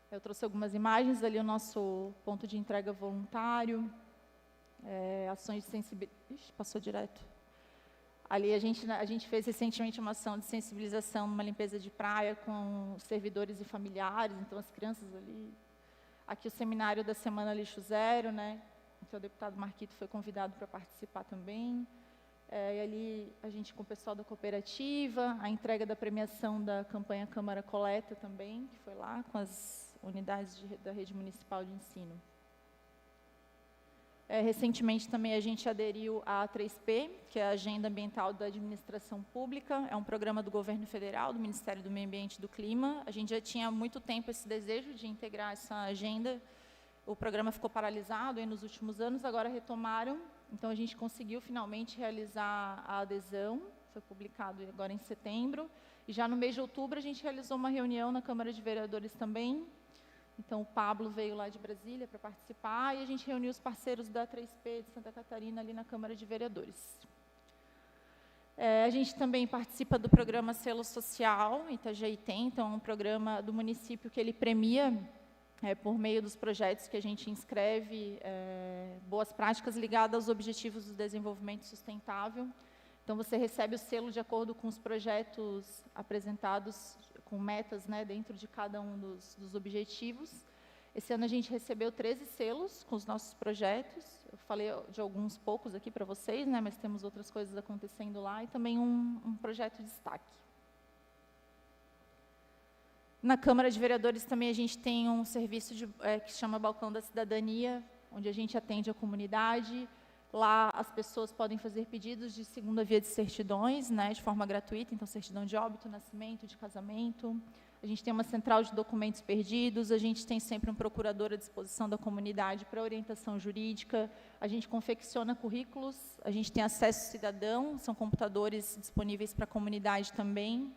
[SPEAKER 4] Eu trouxe algumas imagens, ali o nosso ponto de entrega voluntário, ações de sensibilização. Ixi, passou direto. Ali a gente fez recentemente uma ação de sensibilização numa limpeza de praia com servidores e familiares, então as crianças ali. Aqui o seminário da Semana Lixo Zero, né? Então, o deputado Marquito foi convidado para participar também. E ali, a gente com o pessoal da cooperativa, a entrega da premiação da campanha Câmara Coleta também, que foi lá com as unidades da rede municipal de ensino. Recentemente, também, a gente aderiu à A3P, que é a Agenda Ambiental da Administração Pública. É um programa do Governo Federal, do Ministério do Meio Ambiente e do Clima. A gente já tinha há muito tempo esse desejo de integrar essa agenda. O programa ficou paralisado aí nos últimos anos, agora retomaram. Então, a gente conseguiu finalmente realizar a adesão, foi publicado agora em setembro. E já no mês de outubro, a gente realizou uma reunião na Câmara de Vereadores também. Então, o Pablo veio lá de Brasília para participar e a gente reuniu os parceiros da 3P de Santa Catarina ali na Câmara de Vereadores. A gente também participa do programa Selo Social, Itajaí tem, então é um programa do município que ele premia por meio dos projetos que a gente inscreve, boas práticas ligadas aos objetivos do desenvolvimento sustentável. Então, você recebe o selo de acordo com os projetos apresentados, com metas, né, dentro de cada um dos objetivos. Esse ano a gente recebeu 13 selos com os nossos projetos. Eu falei de alguns poucos aqui para vocês, né, mas temos outras coisas acontecendo lá, e também um projeto de destaque. Na Câmara de Vereadores também a gente tem um serviço que chama Balcão da Cidadania, onde a gente atende a comunidade. Lá as pessoas podem fazer pedidos de segunda via de certidões, né, de forma gratuita, então certidão de óbito, nascimento, de casamento. A gente tem uma central de documentos perdidos, a gente tem sempre um procurador à disposição da comunidade para orientação jurídica, a gente confecciona currículos, a gente tem acesso cidadão, são computadores disponíveis para a comunidade também.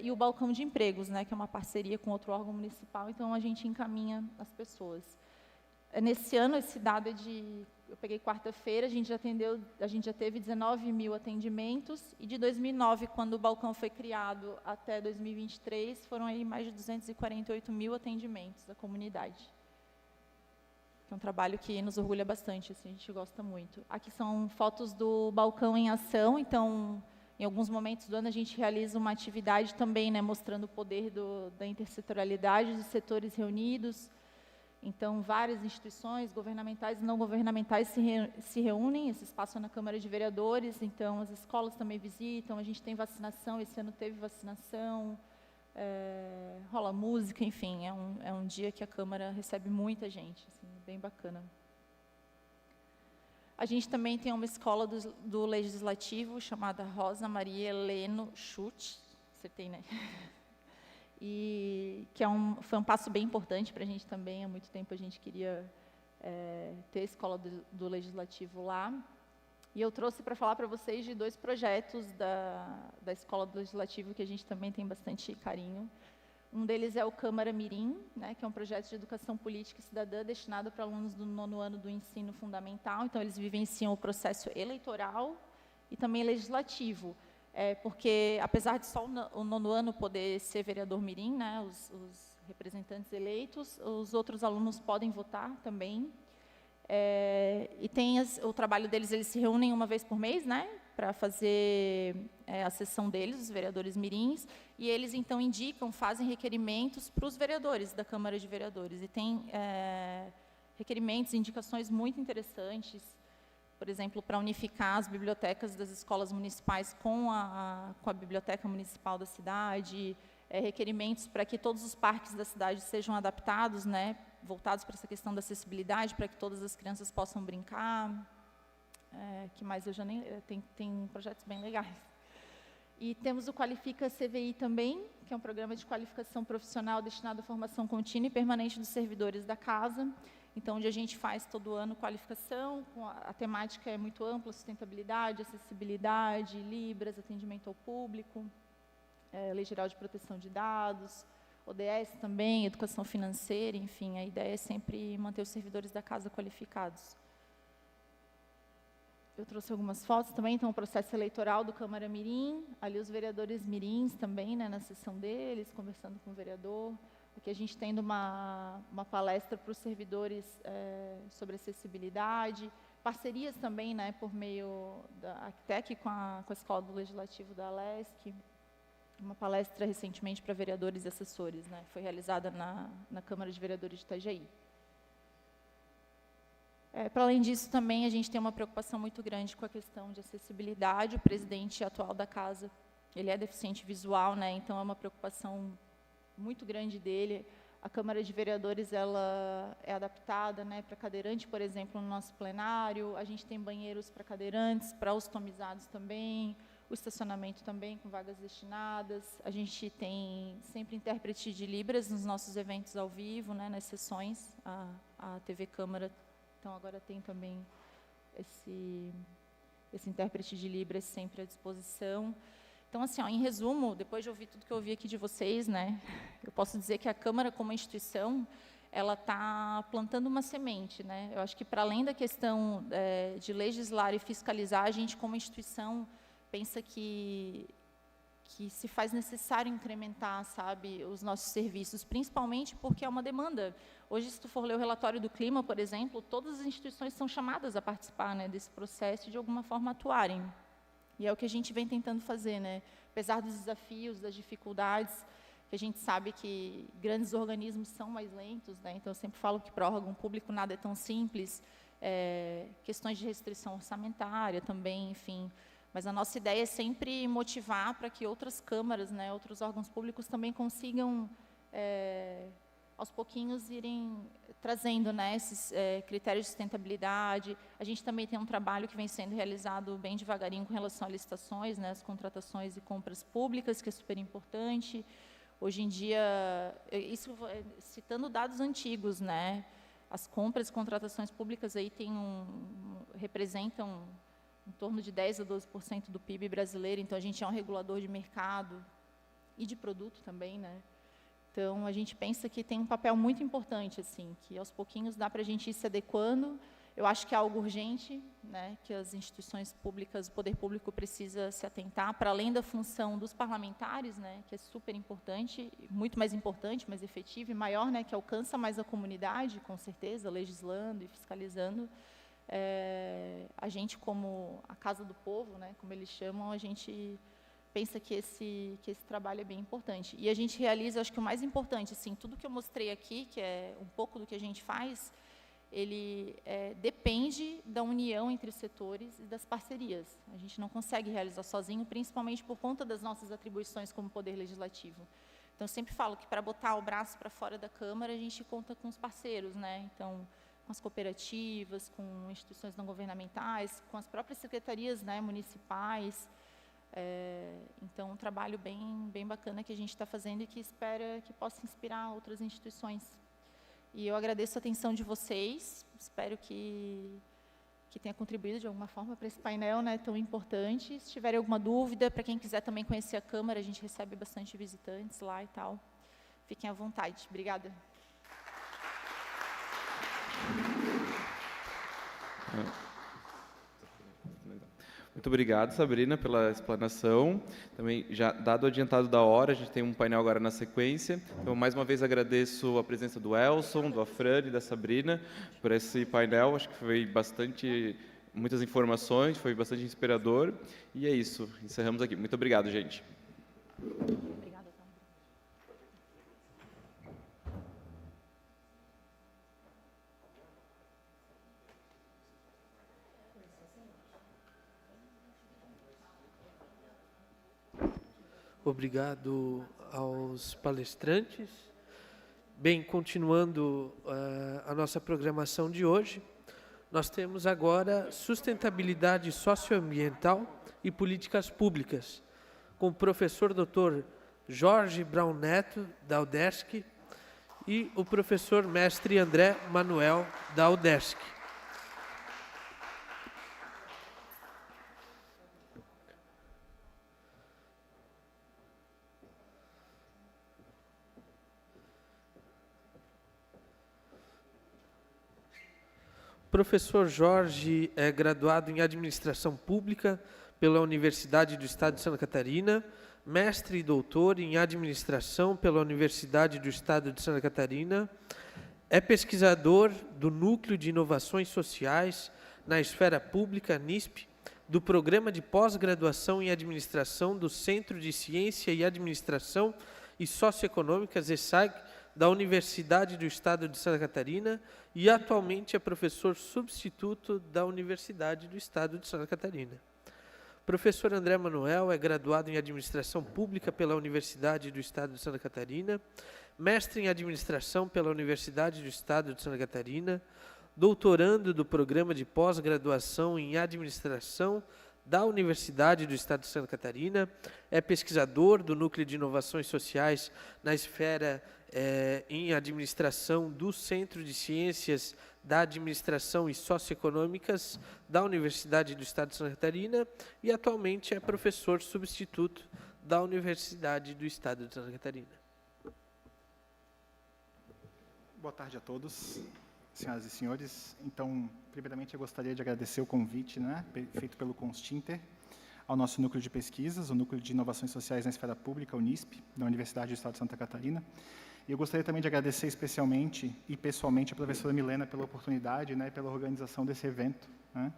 [SPEAKER 4] E o balcão de empregos, né, que é uma parceria com outro órgão municipal, então a gente encaminha as pessoas. Nesse ano, esse dado é eu peguei quarta-feira, a gente já teve 19 mil atendimentos, e de 2009, quando o balcão foi criado, até 2023, foram aí mais de 248 mil atendimentos da comunidade. É um trabalho que nos orgulha bastante, assim, a gente gosta muito. Aqui são fotos do balcão em ação, então, em alguns momentos do ano, a gente realiza uma atividade também, né, mostrando o poder da intersetorialidade dos setores reunidos. Então, várias instituições, governamentais e não governamentais, se reúnem, esse espaço é na Câmara de Vereadores, então as escolas também visitam, a gente tem vacinação, esse ano teve vacinação, rola música, enfim, é um dia que a Câmara recebe muita gente, assim, bem bacana. A gente também tem uma escola do Legislativo, chamada Rosa Maria Heleno Schutt, acertei, né? E que foi um passo bem importante para a gente também. Há muito tempo a gente queria ter a escola do Legislativo lá. E eu trouxe para falar para vocês de 2 projetos da escola do Legislativo que a gente também tem bastante carinho. Um deles é o Câmara Mirim, né, que é um projeto de educação política e cidadã destinado para alunos do 9º ano do ensino fundamental. Então, eles vivenciam o processo eleitoral e também legislativo. Porque, apesar de só o 9º ano poder ser vereador mirim, né, os representantes eleitos, os outros alunos podem votar também. E tem o trabalho deles, eles se reúnem uma vez por mês, né, para fazer a sessão deles, os vereadores mirins, e eles, então, fazem requerimentos para os vereadores da Câmara de Vereadores. E tem requerimentos, indicações muito interessantes, por exemplo, para unificar as bibliotecas das escolas municipais com a biblioteca municipal da cidade, requerimentos para que todos os parques da cidade sejam adaptados, né, voltados para essa questão da acessibilidade, para que todas as crianças possam brincar. Que mais eu já nem... Tem projetos bem legais. E temos o Qualifica CVI também, que é um programa de qualificação profissional destinado à formação contínua e permanente dos servidores da casa. Então, onde a gente faz todo ano qualificação, a temática é muito ampla, sustentabilidade, acessibilidade, Libras, atendimento ao público, Lei Geral de Proteção de Dados, ODS também, educação financeira, enfim, a ideia é sempre manter os servidores da casa qualificados. Eu trouxe algumas fotos também, então o processo eleitoral do Câmara Mirim, ali os vereadores mirins também, né, na sessão deles, conversando com o vereador. Aqui a gente tendo uma palestra para os servidores sobre acessibilidade, parcerias também, né, por meio da Actec com a Escola do Legislativo da Alesc, uma palestra recentemente para vereadores e assessores, né, foi realizada na Câmara de Vereadores de Itajaí. Para além disso, também a gente tem uma preocupação muito grande com a questão de acessibilidade. O presidente atual da casa, ele é deficiente visual, né, então é uma preocupação muito grande dele. A Câmara de Vereadores ela é adaptada, né, para cadeirante, por exemplo, no nosso plenário. A gente tem banheiros para cadeirantes, para ostomizados também, o estacionamento também com vagas destinadas. A gente tem sempre intérprete de Libras nos nossos eventos ao vivo, né, nas sessões. A TV Câmara, então, agora tem também esse intérprete de Libras sempre à disposição. Então, assim, em resumo, depois de ouvir tudo que eu ouvi aqui de vocês, né, eu posso dizer que a Câmara, como instituição, ela está plantando uma semente, né? Eu acho que, para além da questão de legislar e fiscalizar, a gente, como instituição, pensa que se faz necessário incrementar, sabe, os nossos serviços, principalmente porque é uma demanda. Hoje, se tu for ler o relatório do clima, por exemplo, todas as instituições são chamadas a participar, né, desse processo e, de alguma forma, atuarem. E é o que a gente vem tentando fazer, né? Apesar dos desafios, das dificuldades, que a gente sabe que grandes organismos são mais lentos, né? Então, eu sempre falo que para órgão público nada é tão simples, questões de restrição orçamentária também, enfim. Mas a nossa ideia é sempre motivar para que outras câmaras, né, outros órgãos públicos também consigam, aos pouquinhos, irem trazendo, né, esses critérios de sustentabilidade. A gente também tem um trabalho que vem sendo realizado bem devagarinho com relação a licitações, né, as contratações e compras públicas, que é super importante. Hoje em dia, isso citando dados antigos, né, as compras e contratações públicas aí representam em torno de 10% a 12% do PIB brasileiro, então a gente é um regulador de mercado e de produto também, né? Então, a gente pensa que tem um papel muito importante, assim, que aos pouquinhos dá para a gente ir se adequando. Eu acho que é algo urgente, né, que as instituições públicas, o poder público precisa se atentar, para além da função dos parlamentares, né, que é super importante, muito mais importante, mais efetiva e maior, né, que alcança mais a comunidade, com certeza, legislando e fiscalizando. A gente, como a Casa do Povo, né, como eles chamam, a gente pensa que esse trabalho é bem importante. E a gente realiza, acho que o mais importante, assim, tudo que eu mostrei aqui, que é um pouco do que a gente faz, ele depende da união entre os setores e das parcerias. A gente não consegue realizar sozinho, principalmente por conta das nossas atribuições como Poder Legislativo. Então, eu sempre falo que, para botar o braço para fora da Câmara, a gente conta com os parceiros, né? Então, com as cooperativas, com instituições não governamentais, com as próprias secretarias, né, municipais. Então, um trabalho bem bacana que a gente está fazendo e que espera que possa inspirar outras instituições. E eu agradeço a atenção de vocês, espero que tenha contribuído de alguma forma para esse painel, né, tão importante. Se tiverem alguma dúvida, para quem quiser também conhecer a Câmara, a gente recebe bastante visitantes lá e tal. Fiquem à vontade. Obrigada.
[SPEAKER 1] Muito obrigado, Sabrina, pela explanação. Também, já dado o adiantado da hora, a gente tem um painel agora na sequência. Então, mais uma vez, agradeço a presença do Elson, do Afrânio e da Sabrina por esse painel. Acho que foi muitas informações, foi bastante inspirador. E é isso, encerramos aqui. Muito obrigado, gente.
[SPEAKER 4] Obrigada, Tom.
[SPEAKER 5] Obrigado aos palestrantes. Bem, continuando a nossa programação de hoje, nós temos agora sustentabilidade socioambiental e políticas públicas, com o professor Dr. Jorge Brown Neto, da UDESC, e o professor mestre André Manuel, da UDESC. O professor Jorge é graduado em Administração Pública pela Universidade do Estado de Santa Catarina, mestre e doutor em Administração pela Universidade do Estado de Santa Catarina, é pesquisador do Núcleo de Inovações Sociais na Esfera Pública, NISP, do Programa de Pós-Graduação em Administração do Centro de Ciência e Administração e Socioeconômicas, ESAG, da Universidade do Estado de Santa Catarina e atualmente é professor substituto da Universidade do Estado de Santa Catarina. O professor André Manuel é graduado em Administração Pública pela Universidade do Estado de Santa Catarina, mestre em Administração pela Universidade do Estado de Santa Catarina, doutorando do Programa de Pós-Graduação em Administração da Universidade do Estado de Santa Catarina, é pesquisador do Núcleo de Inovações Sociais na esfera em Administração do Centro de Ciências da Administração e Socioeconômicas da Universidade do Estado de Santa Catarina e atualmente é professor substituto da Universidade do Estado de Santa Catarina.
[SPEAKER 6] Boa tarde a todos, senhoras e senhores. Então, primeiramente, eu gostaria de agradecer o convite, né, feito pelo Constinter, ao nosso núcleo de pesquisas, o Núcleo de Inovações Sociais na Esfera Pública, o NISP, da Universidade do Estado de Santa Catarina. E eu gostaria também de agradecer especialmente e pessoalmente a professora Milena pela oportunidade, né, e pela organização desse evento, né.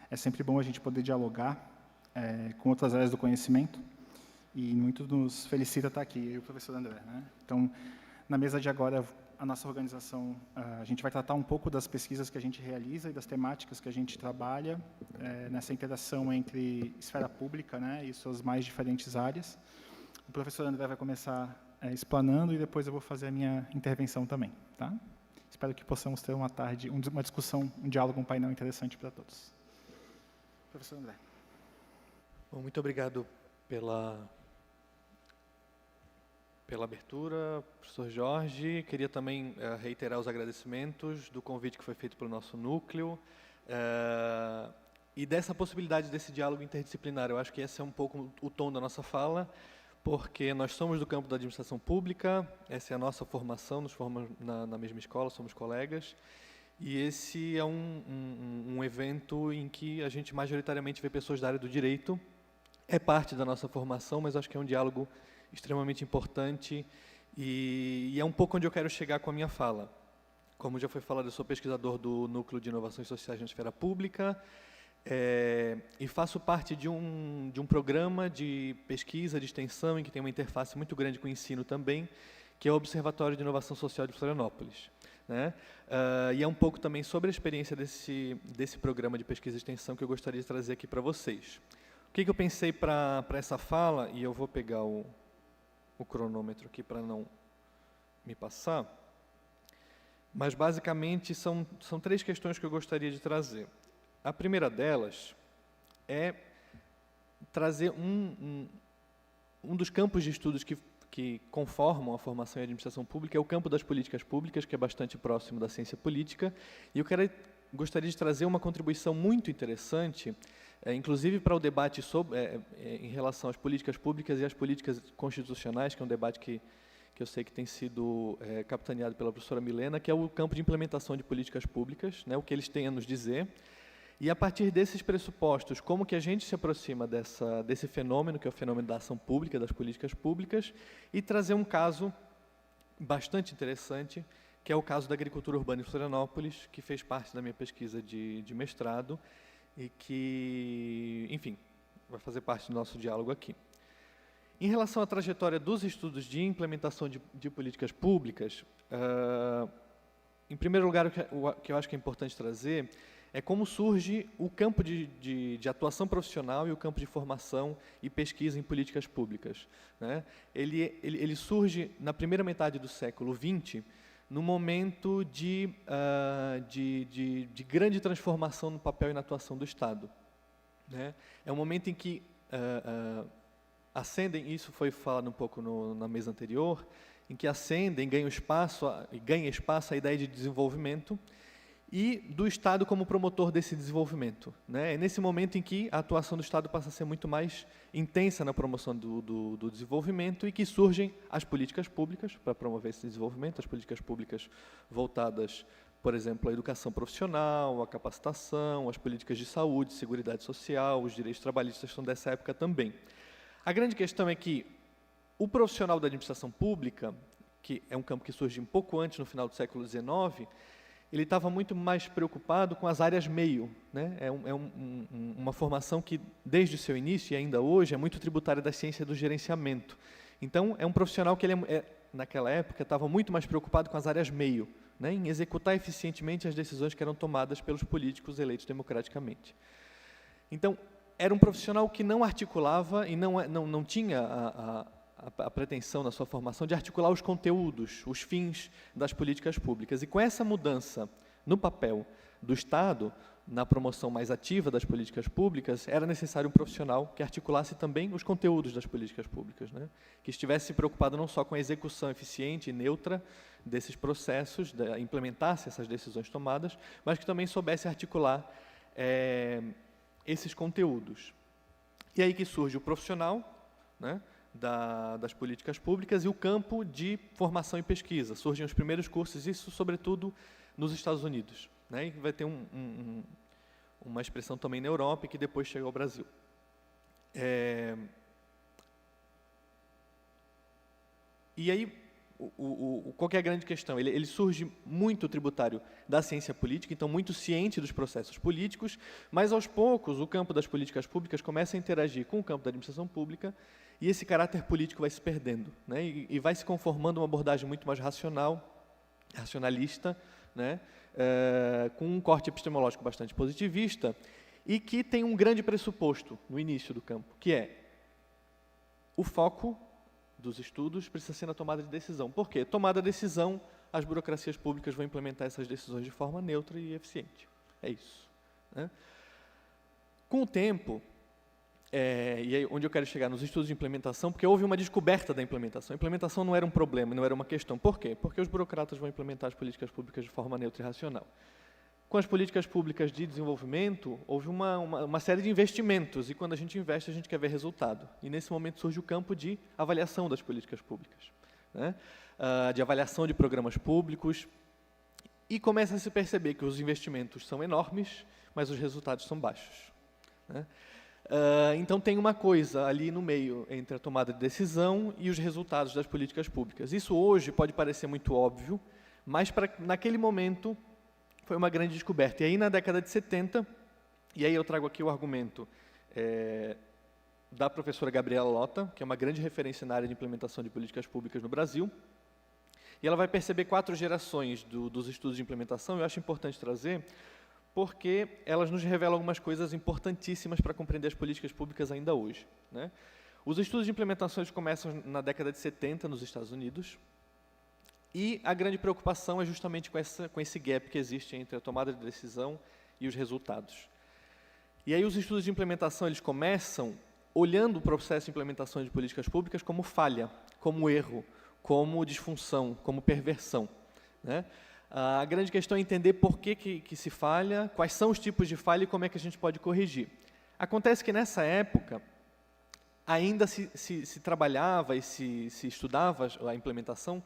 [SPEAKER 6] É sempre bom a gente poder dialogar com outras áreas do conhecimento, e muito nos felicita estar aqui, eu e o professor André, né? Então, na mesa de agora, a nossa organização, a gente vai tratar um pouco das pesquisas que a gente realiza e das temáticas que a gente trabalha nessa interação entre esfera pública, né, e suas mais diferentes áreas. O professor André vai começar explanando e depois eu vou fazer a minha intervenção também, tá? Espero que possamos ter uma tarde, uma discussão, um diálogo, um painel interessante para todos. Professor André.
[SPEAKER 7] Bom, muito obrigado pela abertura, professor Jorge. Queria também reiterar os agradecimentos do convite que foi feito pelo nosso núcleo e dessa possibilidade desse diálogo interdisciplinar. Eu acho que esse é um pouco o tom da nossa fala, porque nós somos do campo da administração pública, essa é a nossa formação, nos formamos na mesma escola, somos colegas, e esse é um evento em que a gente majoritariamente vê pessoas da área do direito, é parte da nossa formação, mas acho que é um diálogo extremamente importante e é um pouco onde eu quero chegar com a minha fala. Como já foi falado, eu sou pesquisador do Núcleo de Inovações Sociais na Esfera Pública e faço parte de um programa de pesquisa, de extensão, em que tem uma interface muito grande com o ensino também, que é o Observatório de Inovação Social de Florianópolis, né? E é um pouco também sobre a experiência desse programa de pesquisa e extensão que eu gostaria de trazer aqui para vocês. O que eu pensei para essa fala, e eu vou pegar o cronômetro aqui para não me passar, mas basicamente são 3 questões que eu gostaria de trazer. A primeira delas é trazer um dos campos de estudos que conformam a formação em administração pública, é o campo das políticas públicas, que é bastante próximo da ciência política, e eu gostaria de trazer uma contribuição muito interessante, inclusive para o debate em relação às políticas públicas e às políticas constitucionais, que é um debate que eu sei que tem sido capitaneado pela professora Milena, que é o campo de implementação de políticas públicas, né, o que eles têm a nos dizer. E, a partir desses pressupostos, como que a gente se aproxima desse fenômeno, que é o fenômeno da ação pública, das políticas públicas, e trazer um caso bastante interessante, que é o caso da agricultura urbana em Florianópolis, que fez parte da minha pesquisa de mestrado e que, enfim, vai fazer parte do nosso diálogo aqui. Em relação à trajetória dos estudos de implementação de políticas públicas, em primeiro lugar, o que eu acho que é importante trazer é como surge o campo de atuação profissional e o campo de formação e pesquisa em políticas públicas, né? Ele surge na primeira metade do século XX, no momento de grande transformação no papel e na atuação do Estado, né? É um momento em que ascendem, isso foi falado um pouco na mesa anterior, em que ascendem, ganha espaço a ideia de desenvolvimento e do Estado como promotor desse desenvolvimento, né? É nesse momento em que a atuação do Estado passa a ser muito mais intensa na promoção do desenvolvimento e que surgem as políticas públicas para promover esse desenvolvimento, as políticas públicas voltadas, por exemplo, à educação profissional, à capacitação, as políticas de saúde, seguridade social, os direitos trabalhistas são dessa época também. A grande questão é que o profissional da administração pública, que é um campo que surge um pouco antes, no final do século XIX, ele estava muito mais preocupado com as áreas meio, né? Uma formação que, desde o seu início e ainda hoje, é muito tributária da ciência do gerenciamento. Então, é um profissional que, naquela época, estava muito mais preocupado com as áreas meio, né? Em executar eficientemente as decisões que eram tomadas pelos políticos eleitos democraticamente. Então, era um profissional que não articulava e não tinha a pretensão na sua formação de articular os conteúdos, os fins das políticas públicas. E com essa mudança no papel do Estado, na promoção mais ativa das políticas públicas, era necessário um profissional que articulasse também os conteúdos das políticas públicas, né? Que estivesse preocupado não só com a execução eficiente e neutra desses processos, implementasse essas decisões tomadas, mas que também soubesse articular esses conteúdos. E aí que surge o profissional, né, das políticas públicas e o campo de formação e pesquisa. Surgem os primeiros cursos, isso sobretudo nos Estados Unidos, né, e vai ter uma expressão também na Europa e que depois chega ao Brasil. E aí, qual que é a grande questão? Ele surge muito tributário da ciência política, então muito ciente dos processos políticos, mas aos poucos o campo das políticas públicas começa a interagir com o campo da administração pública e esse caráter político vai se perdendo, né? E vai se conformando uma abordagem muito mais racionalista, né? Com um corte epistemológico bastante positivista e que tem um grande pressuposto no início do campo, que é o foco dos estudos precisa ser na tomada de decisão. Por quê? Tomada de decisão, as burocracias públicas vão implementar essas decisões de forma neutra e eficiente. É isso, né? Com o tempo, e aí onde eu quero chegar nos estudos de implementação, porque houve uma descoberta da implementação. A implementação não era um problema, não era uma questão. Por quê? Porque os burocratas vão implementar as políticas públicas de forma neutra e racional. Com as políticas públicas de desenvolvimento, houve uma série de investimentos, e quando a gente investe, a gente quer ver resultado. E nesse momento surge o campo de avaliação das políticas públicas, né? De avaliação de programas públicos, e começa a se perceber que os investimentos são enormes, mas os resultados são baixos, né? Então tem uma coisa ali no meio entre a tomada de decisão e os resultados das políticas públicas. Isso hoje pode parecer muito óbvio, mas naquele momento foi uma grande descoberta. E aí, na década de 70, e aí eu trago aqui o argumento da professora Gabriela Lota, que é uma grande referência na área de implementação de políticas públicas no Brasil, e ela vai perceber 4 gerações dos estudos de implementação, eu acho importante trazer, porque elas nos revelam algumas coisas importantíssimas para compreender as políticas públicas ainda hoje, né? Os estudos de implementação eles começam na década de 70, nos Estados Unidos, e a grande preocupação é justamente com esse gap que existe entre a tomada de decisão e os resultados. E aí os estudos de implementação eles começam olhando o processo de implementação de políticas públicas como falha, como erro, como disfunção, como perversão, né? A grande questão é entender por que se falha, quais são os tipos de falha e como é que a gente pode corrigir. Acontece que nessa época ainda se trabalhava e se estudava a implementação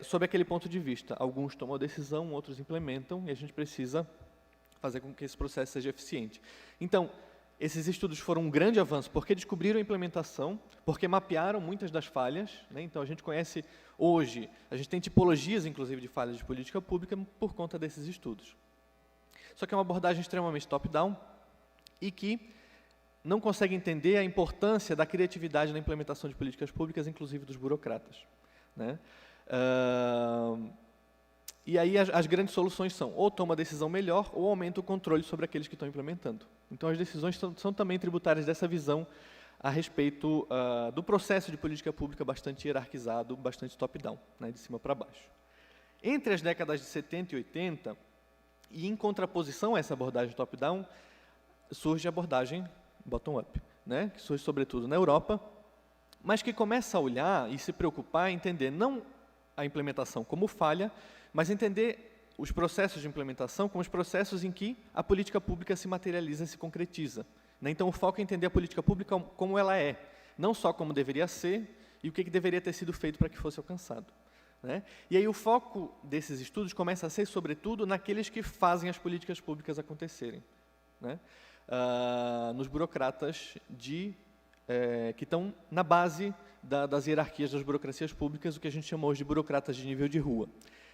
[SPEAKER 7] sob aquele ponto de vista. Alguns tomam a decisão, outros implementam, e a gente precisa fazer com que esse processo seja eficiente. Então, esses estudos foram um grande avanço, porque descobriram a implementação, porque mapearam muitas das falhas, né? Então, a gente conhece hoje, a gente tem tipologias, inclusive, de falhas de política pública por conta desses estudos. Só que é uma abordagem extremamente top-down e que não consegue entender a importância da criatividade na implementação de políticas públicas, inclusive dos burocratas, né? E aí as grandes soluções são ou toma a decisão melhor ou aumenta o controle sobre aqueles que estão implementando. Então as decisões são também tributárias dessa visão a respeito do processo de política pública bastante hierarquizado, bastante top-down, né, de cima para baixo. Entre as décadas de 70 e 80, e em contraposição a essa abordagem top-down, surge a abordagem bottom-up, né, que surge sobretudo na Europa, mas que começa a olhar e se preocupar em entender não a implementação como falha, mas entender os processos de implementação como os processos em que a política pública se materializa e se concretiza, né? Então, o foco é entender a política pública como ela é, não só como deveria ser e o que deveria ter sido feito para que fosse alcançado, né? E aí o foco desses estudos começa a ser, sobretudo, naqueles que fazem as políticas públicas acontecerem, né? Nos burocratas que estão na base das hierarquias das burocracias públicas, o que a gente chama hoje de burocratas de nível de rua,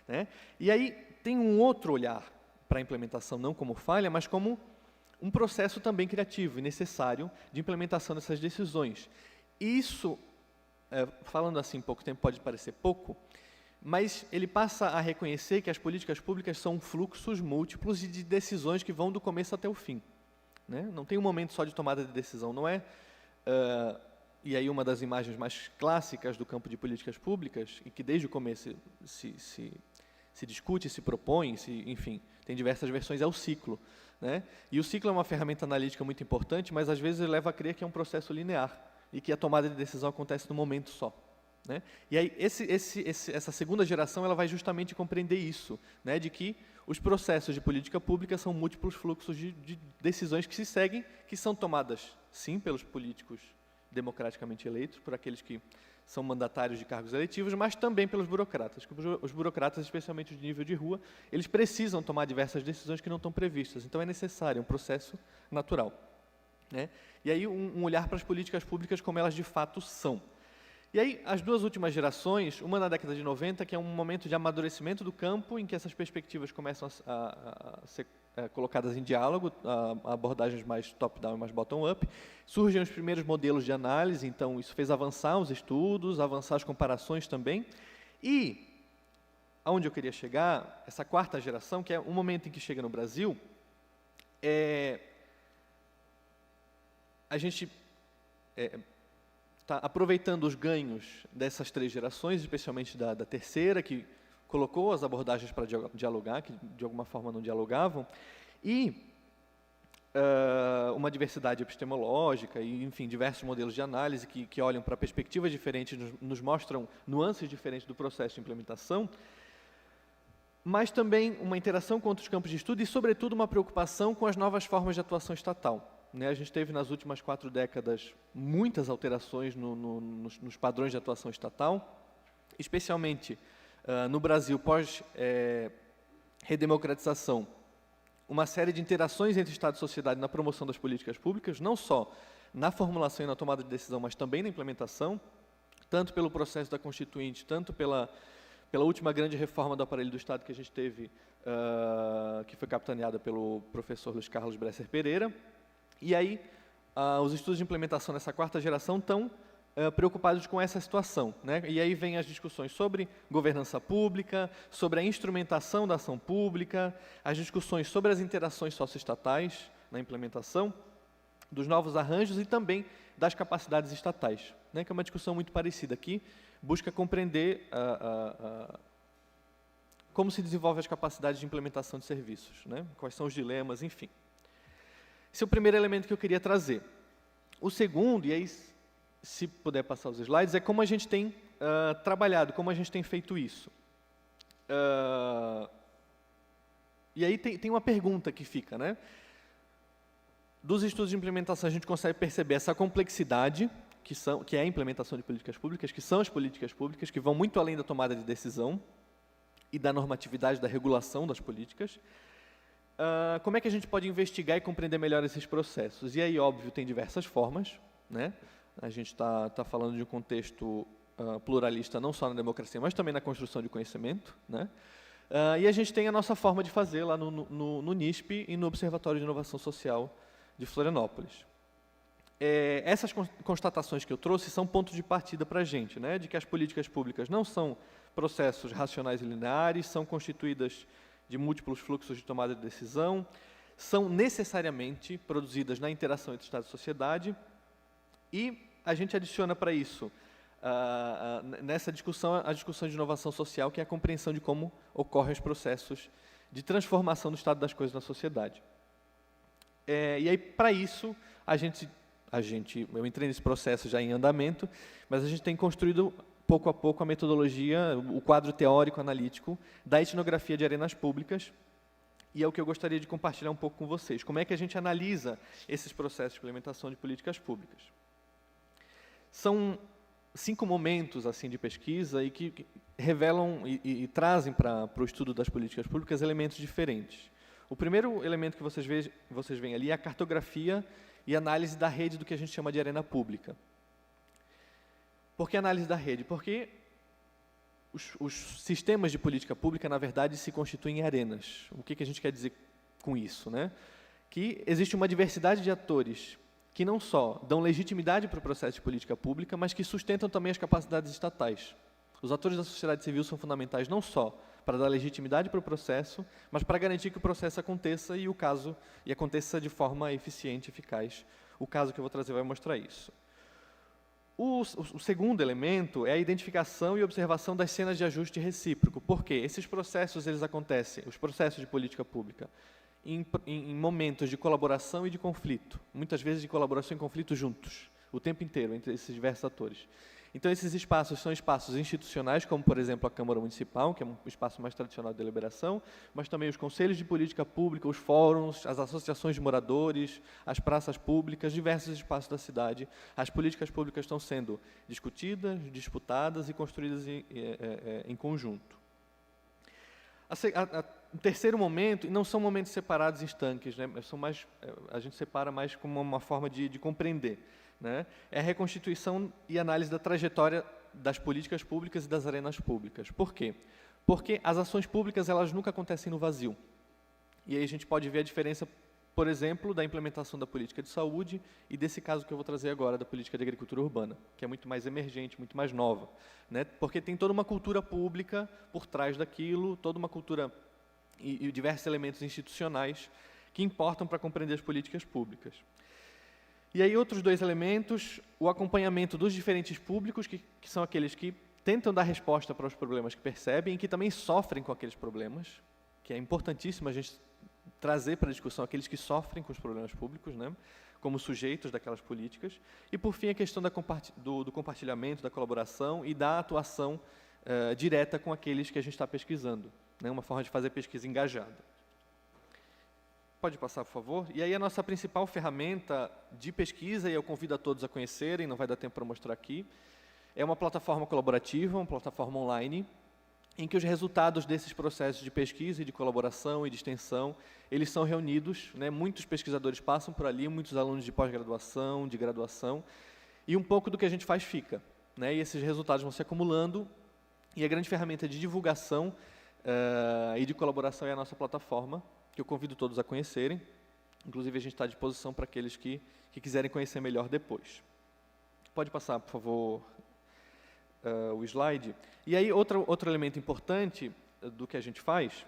[SPEAKER 7] né? E aí tem um outro olhar para a implementação, não como falha, mas como um processo também criativo e necessário de implementação dessas decisões. Isso, falando assim em pouco tempo, pode parecer pouco, mas ele passa a reconhecer que as políticas públicas são fluxos múltiplos e de decisões que vão do começo até o fim, né? Não tem um momento só de tomada de decisão, não é... e aí uma das imagens mais clássicas do campo de políticas públicas, e que desde o começo se discute, se propõe, enfim, tem diversas versões, é o ciclo, né? E o ciclo é uma ferramenta analítica muito importante, mas às vezes leva a crer que é um processo linear, e que a tomada de decisão acontece num momento só, né? E aí essa segunda geração ela vai justamente compreender isso, né? De que os processos de política pública são múltiplos fluxos de decisões que se seguem, que são tomadas, sim, pelos políticos democraticamente eleitos, por aqueles que são mandatários de cargos eletivos, mas também pelos burocratas. Os burocratas, especialmente de nível de rua, eles precisam tomar diversas decisões que não estão previstas. Então, é necessário, um processo natural, né? E aí, um olhar para as políticas públicas como elas de fato são. E aí, as duas últimas gerações, uma na década de 90, que é um momento de amadurecimento do campo, em que essas perspectivas começam a ser colocadas em diálogo, abordagens mais top-down e mais bottom-up. Surgem os primeiros modelos de análise, então isso fez avançar os estudos, avançar as comparações também. E, aonde eu queria chegar, essa quarta geração, que é um momento em que chega no Brasil, a gente está aproveitando os ganhos dessas três gerações, especialmente da terceira, que colocou as abordagens para dialogar, que de alguma forma não dialogavam, e uma diversidade epistemológica, e, enfim, diversos modelos de análise que olham para perspectivas diferentes, nos mostram nuances diferentes do processo de implementação, mas também uma interação com outros campos de estudo e, sobretudo, uma preocupação com as novas formas de atuação estatal. A gente teve, nas últimas 4 décadas, muitas alterações nos padrões de atuação estatal, especialmente no Brasil, pós-redemocratização, uma série de interações entre Estado e sociedade na promoção das políticas públicas, não só na formulação e na tomada de decisão, mas também na implementação, tanto pelo processo da Constituinte, tanto pela última grande reforma do aparelho do Estado que a gente teve, que foi capitaneada pelo professor Luiz Carlos Bresser Pereira. E aí, os estudos de implementação nessa quarta geração estão preocupados com essa situação, né? E aí vem as discussões sobre governança pública, sobre a instrumentação da ação pública, as discussões sobre as interações socioestatais na implementação, dos novos arranjos e também das capacidades estatais, né? Que é uma discussão muito parecida aqui, busca compreender como se desenvolvem as capacidades de implementação de serviços, né? Quais são os dilemas, enfim. Esse é o primeiro elemento que eu queria trazer. O segundo, e aí, se puder passar os slides, é como a gente tem trabalhado, como a gente tem feito isso. E aí tem uma pergunta que fica, né? Dos estudos de implementação, a gente consegue perceber essa complexidade, que é a implementação de políticas públicas, que são as políticas públicas, que vão muito além da tomada de decisão e da normatividade, da regulação das políticas. Como é que a gente pode investigar e compreender melhor esses processos? E aí, óbvio, tem diversas formas, né? A gente está falando de um contexto pluralista, não só na democracia, mas também na construção de conhecimento, né? E a gente tem a nossa forma de fazer lá no NISP e no Observatório de Inovação Social de Florianópolis. Essas constatações que eu trouxe são pontos de partida para a gente, né? De que as políticas públicas não são processos racionais e lineares, são constituídas de múltiplos fluxos de tomada de decisão, são necessariamente produzidas na interação entre Estado e sociedade, e a gente adiciona para isso, nessa discussão, a discussão de inovação social, que é a compreensão de como ocorrem os processos de transformação do estado das coisas na sociedade. E aí, para isso, eu entrei nesse processo já em andamento, mas a gente tem construído pouco a pouco a metodologia, o quadro teórico-analítico da etnografia de arenas públicas, e é o que eu gostaria de compartilhar um pouco com vocês. Como é que a gente analisa esses processos de implementação de políticas públicas? São 5 momentos assim de pesquisa e que revelam e trazem para o estudo das políticas públicas elementos diferentes. O primeiro elemento que vocês veem ali é a cartografia e análise da rede do que a gente chama de arena pública. Por que análise da rede? Porque os sistemas de política pública, na verdade, se constituem em arenas. O que a gente quer dizer com isso, né? Que existe uma diversidade de atores que não só dão legitimidade para o processo de política pública, mas que sustentam também as capacidades estatais. Os atores da sociedade civil são fundamentais não só para dar legitimidade para o processo, mas para garantir que o processo aconteça e aconteça de forma eficiente, eficaz. O caso que eu vou trazer vai mostrar isso. O segundo elemento é a identificação e observação das cenas de ajuste recíproco. Por quê? Esses processos, eles acontecem, os processos de política pública, em momentos de colaboração e de conflito. Muitas vezes de colaboração e conflito juntos, o tempo inteiro, entre esses diversos atores. Então, esses espaços são espaços institucionais, como, por exemplo, a Câmara Municipal, que é um espaço mais tradicional de deliberação, mas também os conselhos de política pública, os fóruns, as associações de moradores, as praças públicas, diversos espaços da cidade. As políticas públicas estão sendo discutidas, disputadas e construídas em conjunto. O terceiro momento, e não são momentos separados em estanques, né? A gente separa mais como uma forma de compreender, né? É a reconstituição e análise da trajetória das políticas públicas e das arenas públicas. Por quê? Porque as ações públicas elas nunca acontecem no vazio. E aí a gente pode ver a diferença, por exemplo, da implementação da política de saúde e desse caso que eu vou trazer agora, da política de agricultura urbana, que é muito mais emergente, muito mais nova, né? Porque tem toda uma cultura pública por trás daquilo, toda uma cultura e diversos elementos institucionais que importam para compreender as políticas públicas. E aí outros dois elementos, o acompanhamento dos diferentes públicos, que são aqueles que tentam dar resposta para os problemas que percebem e que também sofrem com aqueles problemas, que é importantíssimo a gente trazer para a discussão aqueles que sofrem com os problemas públicos, né, como sujeitos daquelas políticas. E, por fim, a questão do compartilhamento, da colaboração e da atuação direta com aqueles que a gente está pesquisando, né, uma forma de fazer pesquisa engajada. Pode passar, por favor? E aí a nossa principal ferramenta de pesquisa, e eu convido a todos a conhecerem, não vai dar tempo para mostrar aqui, é uma plataforma colaborativa, uma plataforma online, em que os resultados desses processos de pesquisa e de colaboração e de extensão, eles são reunidos, né, muitos pesquisadores passam por ali, muitos alunos de pós-graduação, de graduação, e um pouco do que a gente faz fica, né, e esses resultados vão se acumulando, e a grande ferramenta de divulgação e de colaboração é a nossa plataforma, que eu convido todos a conhecerem. Inclusive, a gente está à disposição para aqueles que quiserem conhecer melhor depois. Pode passar, por favor, o slide. E aí, outro elemento importante do que a gente faz,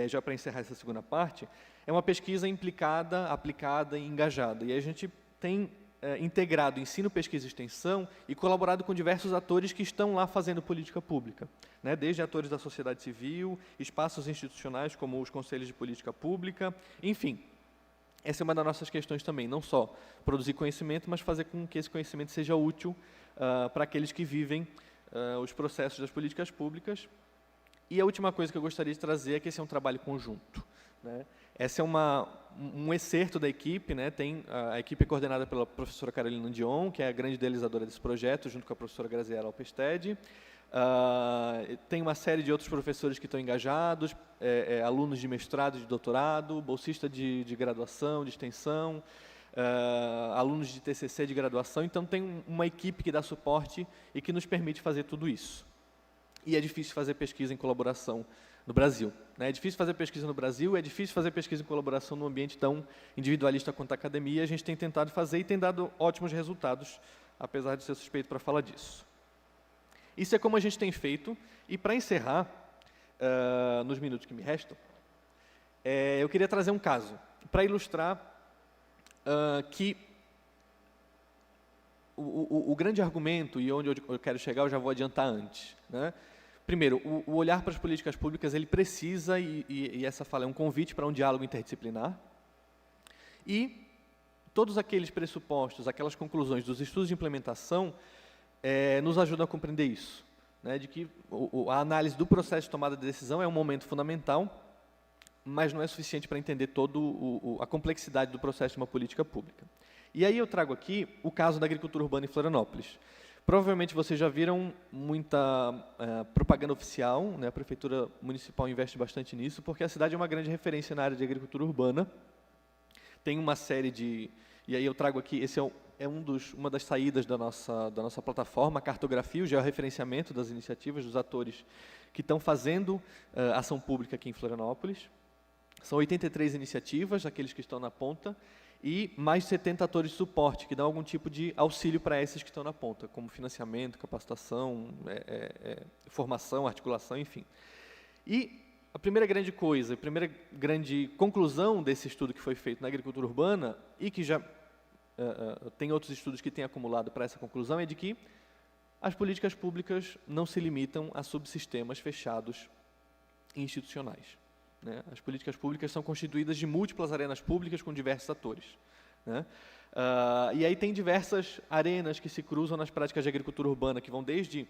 [SPEAKER 7] já para encerrar essa segunda parte, é uma pesquisa implicada, aplicada e engajada. E a gente tem integrado ensino, pesquisa e extensão e colaborado com diversos atores que estão lá fazendo política pública, né? Desde atores da sociedade civil, espaços institucionais como os conselhos de política pública, enfim. Essa é uma das nossas questões também, não só produzir conhecimento, mas fazer com que esse conhecimento seja útil para aqueles que vivem os processos das políticas públicas. E a última coisa que eu gostaria de trazer é que esse é um trabalho conjunto, né? Essa é um excerto da equipe, né? A equipe é coordenada pela professora Carolina Dion, que é a grande idealizadora desse projeto, junto com a professora Graziela Alpested. Tem uma série de outros professores que estão engajados, alunos de mestrado, de doutorado, bolsista de graduação, de extensão, alunos de TCC de graduação. Então, tem uma equipe que dá suporte e que nos permite fazer tudo isso. E é difícil fazer pesquisa em colaboração no Brasil, né? É difícil fazer pesquisa no Brasil, é difícil fazer pesquisa em colaboração num ambiente tão individualista quanto a academia. A gente tem tentado fazer e tem dado ótimos resultados, apesar de ser suspeito para falar disso. Isso é como a gente tem feito. E, para encerrar, nos minutos que me restam, eu queria trazer um caso, para ilustrar que o grande argumento, e onde eu quero chegar, eu já vou adiantar antes, né? Primeiro, o olhar para as políticas públicas, ele precisa, e essa fala é um convite para um diálogo interdisciplinar, e todos aqueles pressupostos, aquelas conclusões dos estudos de implementação nos ajudam a compreender isso, né, de que a análise do processo de tomada de decisão é um momento fundamental, mas não é suficiente para entender toda a complexidade do processo de uma política pública. E aí eu trago aqui o caso da agricultura urbana em Florianópolis. Provavelmente vocês já viram muita propaganda oficial, né? A Prefeitura Municipal investe bastante nisso, porque a cidade é uma grande referência na área de agricultura urbana. Tem uma série de... E aí eu trago aqui, esse uma das saídas da nossa plataforma, a cartografia, o georreferenciamento das iniciativas, dos atores que estão fazendo ação pública aqui em Florianópolis. São 83 iniciativas, aqueles que estão na ponta, e mais de 70 atores de suporte, que dão algum tipo de auxílio para esses que estão na ponta, como financiamento, capacitação, formação, articulação, enfim. E a primeira grande coisa, a primeira grande conclusão desse estudo que foi feito na agricultura urbana, e que já tem outros estudos que têm acumulado para essa conclusão, é de que as políticas públicas não se limitam a subsistemas fechados e institucionais, né? As políticas públicas são constituídas de múltiplas arenas públicas com diversos atores, né? E aí tem diversas arenas que se cruzam nas práticas de agricultura urbana, que vão desde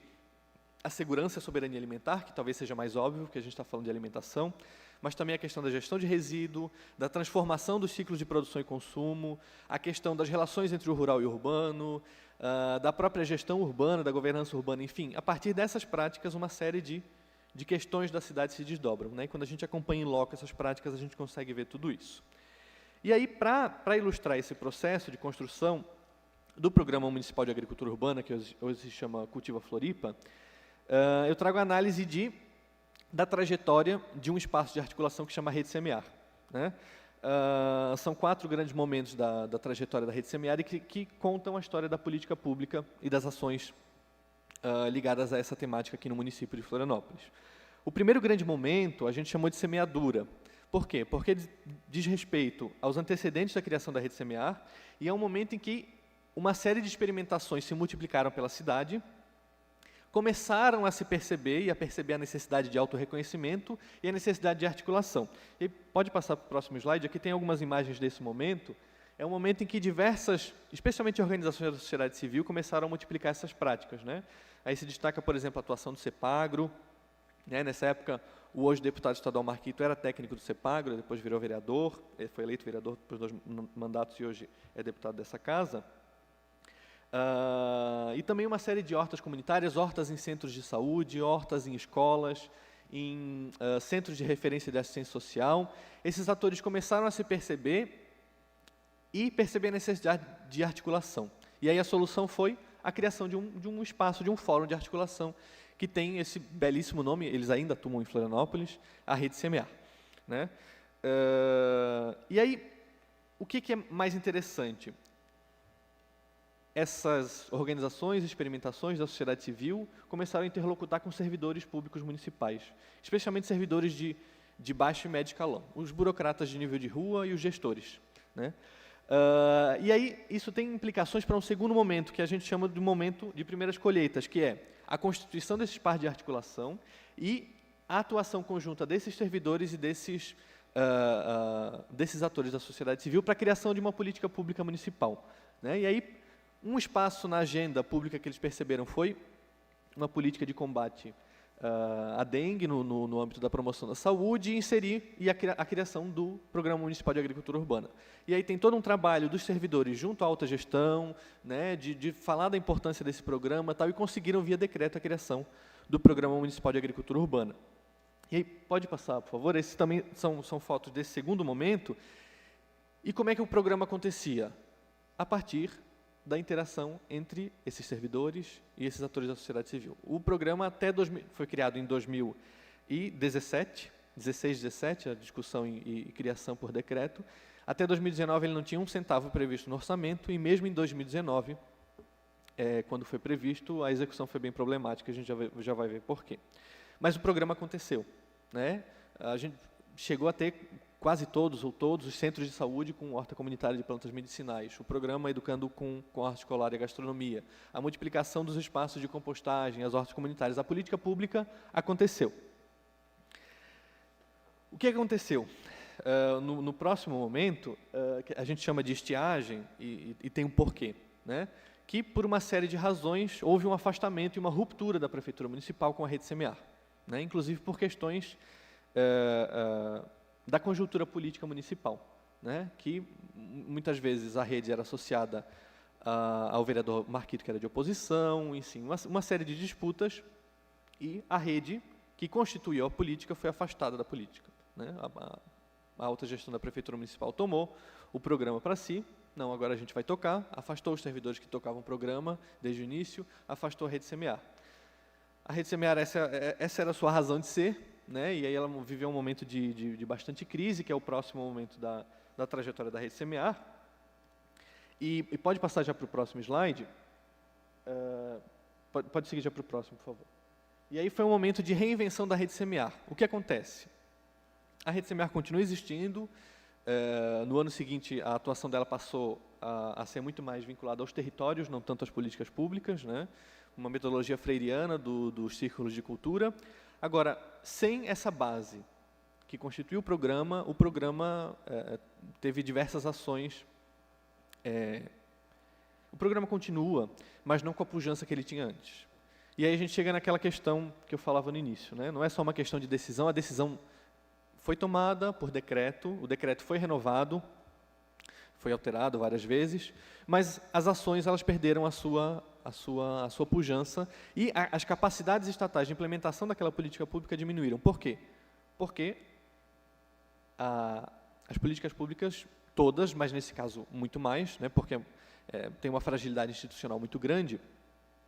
[SPEAKER 7] a segurança e a soberania alimentar, que talvez seja mais óbvio, porque a gente está falando de alimentação, mas também a questão da gestão de resíduo, da transformação dos ciclos de produção e consumo, a questão das relações entre o rural e o urbano, da própria gestão urbana, da governança urbana, enfim. A partir dessas práticas, uma série de questões da cidade se desdobram, né? E quando a gente acompanha em loco essas práticas, a gente consegue ver tudo isso. E aí, para ilustrar esse processo de construção, do Programa Municipal de Agricultura Urbana, que hoje se chama Cultiva Floripa, eu trago a análise da trajetória de um espaço de articulação que chama Rede Semear, né? São 4 grandes momentos da trajetória da Rede Semear e que contam a história da política pública e das ações ligadas a essa temática aqui no município de Florianópolis. O primeiro grande momento a gente chamou de semeadura. Por quê? Porque diz respeito aos antecedentes da criação da Rede Semear e é um momento em que uma série de experimentações se multiplicaram pela cidade, começaram a se perceber e a perceber a necessidade de autorreconhecimento e a necessidade de articulação. E pode passar para o próximo slide, aqui tem algumas imagens desse momento. É um momento em que diversas, especialmente organizações da sociedade civil, começaram a multiplicar essas práticas, né? Aí se destaca, por exemplo, a atuação do CEPAGRO, né? Nessa época, o hoje deputado estadual Marquito era técnico do CEPAGRO, depois virou vereador, ele foi eleito vereador depois de 2 mandatos e hoje é deputado dessa casa. E também uma série de hortas comunitárias, hortas em centros de saúde, hortas em escolas, em centros de referência de assistência social. Esses atores começaram a se perceber e perceber a necessidade de articulação. E aí a solução foi a criação de um espaço, de um fórum de articulação, que tem esse belíssimo nome, eles ainda atuam em Florianópolis, a Rede Semear, né? E aí, o que é mais interessante? Essas organizações, experimentações da sociedade civil começaram a interlocutar com servidores públicos municipais, especialmente servidores de baixo e médio escalão, os burocratas de nível de rua e os gestores, né? E aí, isso tem implicações para um segundo momento, que a gente chama de momento de primeiras colheitas, que é a constituição desses pares de articulação e a atuação conjunta desses servidores e desses atores da sociedade civil para a criação de uma política pública municipal, né? E aí, um espaço na agenda pública que eles perceberam foi uma política de combate à dengue no âmbito da promoção da saúde e inserir a criação do Programa Municipal de Agricultura Urbana. E aí tem todo um trabalho dos servidores junto à alta gestão, né, de falar da importância desse programa tal, e conseguiram via decreto a criação do Programa Municipal de Agricultura Urbana. E aí, pode passar, por favor, esses também são fotos desse segundo momento. E como é que o programa acontecia? A partir da interação entre esses servidores e esses atores da sociedade civil. O programa foi criado em 2017, 17, a discussão e criação por decreto. Até 2019 ele não tinha 1 centavo previsto no orçamento e mesmo em 2019, quando foi previsto, a execução foi bem problemática, a gente já vai ver por quê. Mas o programa aconteceu, né? A gente chegou a ter quase todos os centros de saúde com horta comunitária de plantas medicinais, o programa Educando com Horta Escolar e a Gastronomia, a multiplicação dos espaços de compostagem, as hortas comunitárias, a política pública aconteceu. O que aconteceu? No próximo momento, que a gente chama de estiagem, e tem um porquê, né? Que por uma série de razões houve um afastamento e uma ruptura da Prefeitura Municipal com a Rede Semear, né? Inclusive por questões da conjuntura política municipal, né? Que muitas vezes a rede era associada ao vereador Marquito, que era de oposição, enfim, uma série de disputas, e a rede, que constituiu a política, foi afastada da política, né? A alta gestão da Prefeitura Municipal tomou o programa para si, não, agora a gente vai tocar, afastou os servidores que tocavam o programa desde o início, afastou a Rede Semear. A Rede Semear, essa era a sua razão de ser, né? E aí ela viveu um momento de bastante crise, que é o próximo momento da trajetória da Rede Semear. E pode passar já para o próximo slide. Pode seguir já para o próximo, por favor. E aí foi um momento de reinvenção da Rede Semear. O que acontece? A Rede Semear continua existindo. No ano seguinte, a atuação dela passou a ser muito mais vinculada aos territórios, não tanto às políticas públicas, né? Uma metodologia freiriana dos círculos de cultura. Agora, sem essa base que constituiu o programa teve diversas ações. O programa continua, mas não com a pujança que ele tinha antes. E aí a gente chega naquela questão que eu falava no início, né? Não é só uma questão de decisão, a decisão foi tomada por decreto, o decreto foi renovado, foi alterado várias vezes, mas as ações elas perderam a sua pujança e as capacidades estatais de implementação daquela política pública diminuíram. Por quê? Porque as políticas públicas todas, mas nesse caso muito mais, né, porque tem uma fragilidade institucional muito grande,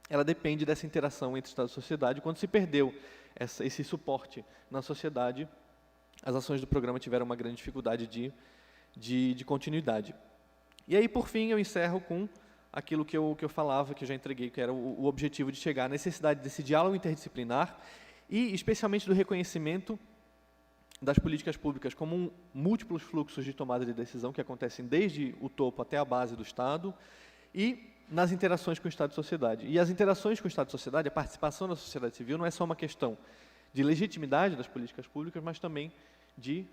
[SPEAKER 7] ela depende dessa interação entre Estado e sociedade. Quando se perdeu esse suporte na sociedade, as ações do programa tiveram uma grande dificuldade de continuidade. E aí, por fim, eu encerro com aquilo que eu falava, que eu já entreguei, que era o objetivo de chegar à necessidade desse diálogo interdisciplinar e, especialmente, do reconhecimento das políticas públicas como múltiplos fluxos de tomada de decisão que acontecem desde o topo até a base do Estado e nas interações com o Estado e sociedade. E as interações com o Estado e sociedade, a participação da sociedade civil, não é só uma questão de legitimidade das políticas públicas, mas também de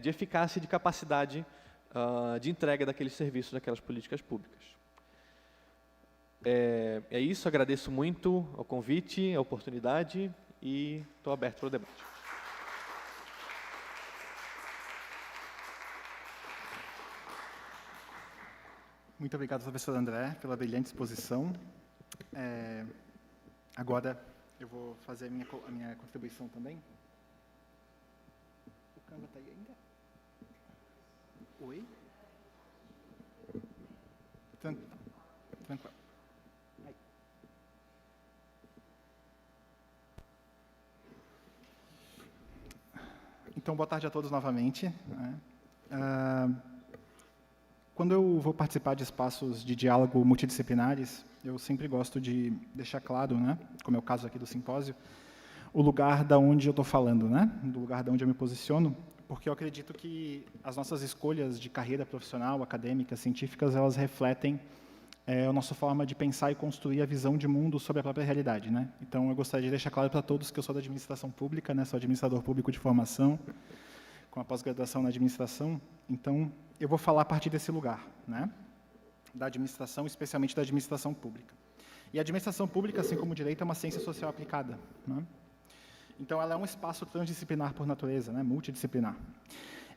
[SPEAKER 7] eficácia e de capacidade de entrega daqueles serviços, daquelas políticas públicas. É isso, agradeço muito o convite, a oportunidade e estou aberto para o debate.
[SPEAKER 6] Muito obrigado, professor André, pela brilhante exposição. Agora, eu vou fazer a minha contribuição também. O Canva está aí ainda? Oi? Tranquilo. Aí. Então, boa tarde a todos novamente. Quando eu vou participar de espaços de diálogo multidisciplinares, eu sempre gosto de deixar claro, né, como é o caso aqui do simpósio, o lugar da onde eu estou falando, né, do lugar da onde eu me posiciono, porque eu acredito que as nossas escolhas de carreira profissional, acadêmica, científicas, elas refletem a nossa forma de pensar e construir a visão de mundo sobre a própria realidade, né. Então, eu gostaria de deixar claro para todos que eu sou da administração pública, né, sou administrador público de formação, com a pós-graduação na administração. Então, eu vou falar a partir desse lugar, né, da administração, especialmente da administração pública. E a administração pública, assim como o direito, é uma ciência social aplicada, né? Então, ela é um espaço transdisciplinar por natureza, né, multidisciplinar.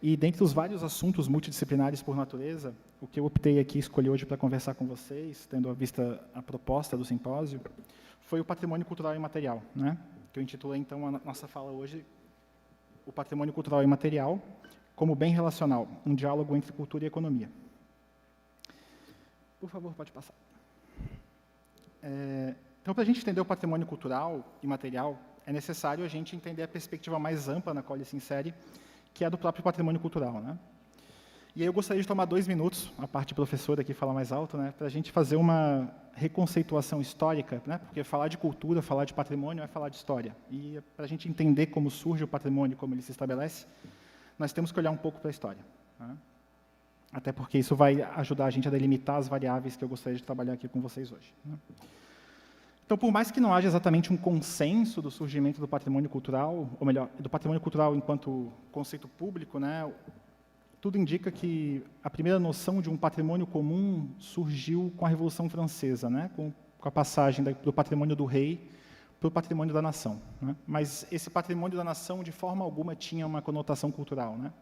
[SPEAKER 6] E, dentre os vários assuntos multidisciplinares por natureza, o que eu optei aqui, escolhi hoje para conversar com vocês, tendo à vista a proposta do simpósio, foi o patrimônio cultural e imaterial, né, que eu intitulei, então, a nossa fala hoje, o patrimônio cultural e imaterial como bem relacional, um diálogo entre cultura e economia. Por favor, pode passar. Então, para a gente entender o patrimônio cultural e material, é necessário a gente entender a perspectiva mais ampla na qual ele se insere, que é a do próprio patrimônio cultural, né? E aí eu gostaria de tomar 2 minutos, a parte professora aqui fala mais alto, né, para a gente fazer uma reconceituação histórica, né, porque falar de cultura, falar de patrimônio é falar de história. E para a gente entender como surge o patrimônio, como ele se estabelece, nós temos que olhar um pouco para a história, né? Até porque isso vai ajudar a gente a delimitar as variáveis que eu gostaria de trabalhar aqui com vocês hoje, né? Então, por mais que não haja exatamente um consenso do surgimento do patrimônio cultural, ou melhor, do patrimônio cultural enquanto conceito público, né, tudo indica que a primeira noção de um patrimônio comum surgiu com a Revolução Francesa, né, com a passagem do patrimônio do rei para o patrimônio da nação, né? Mas esse patrimônio da nação, de forma alguma, tinha uma conotação cultural, né?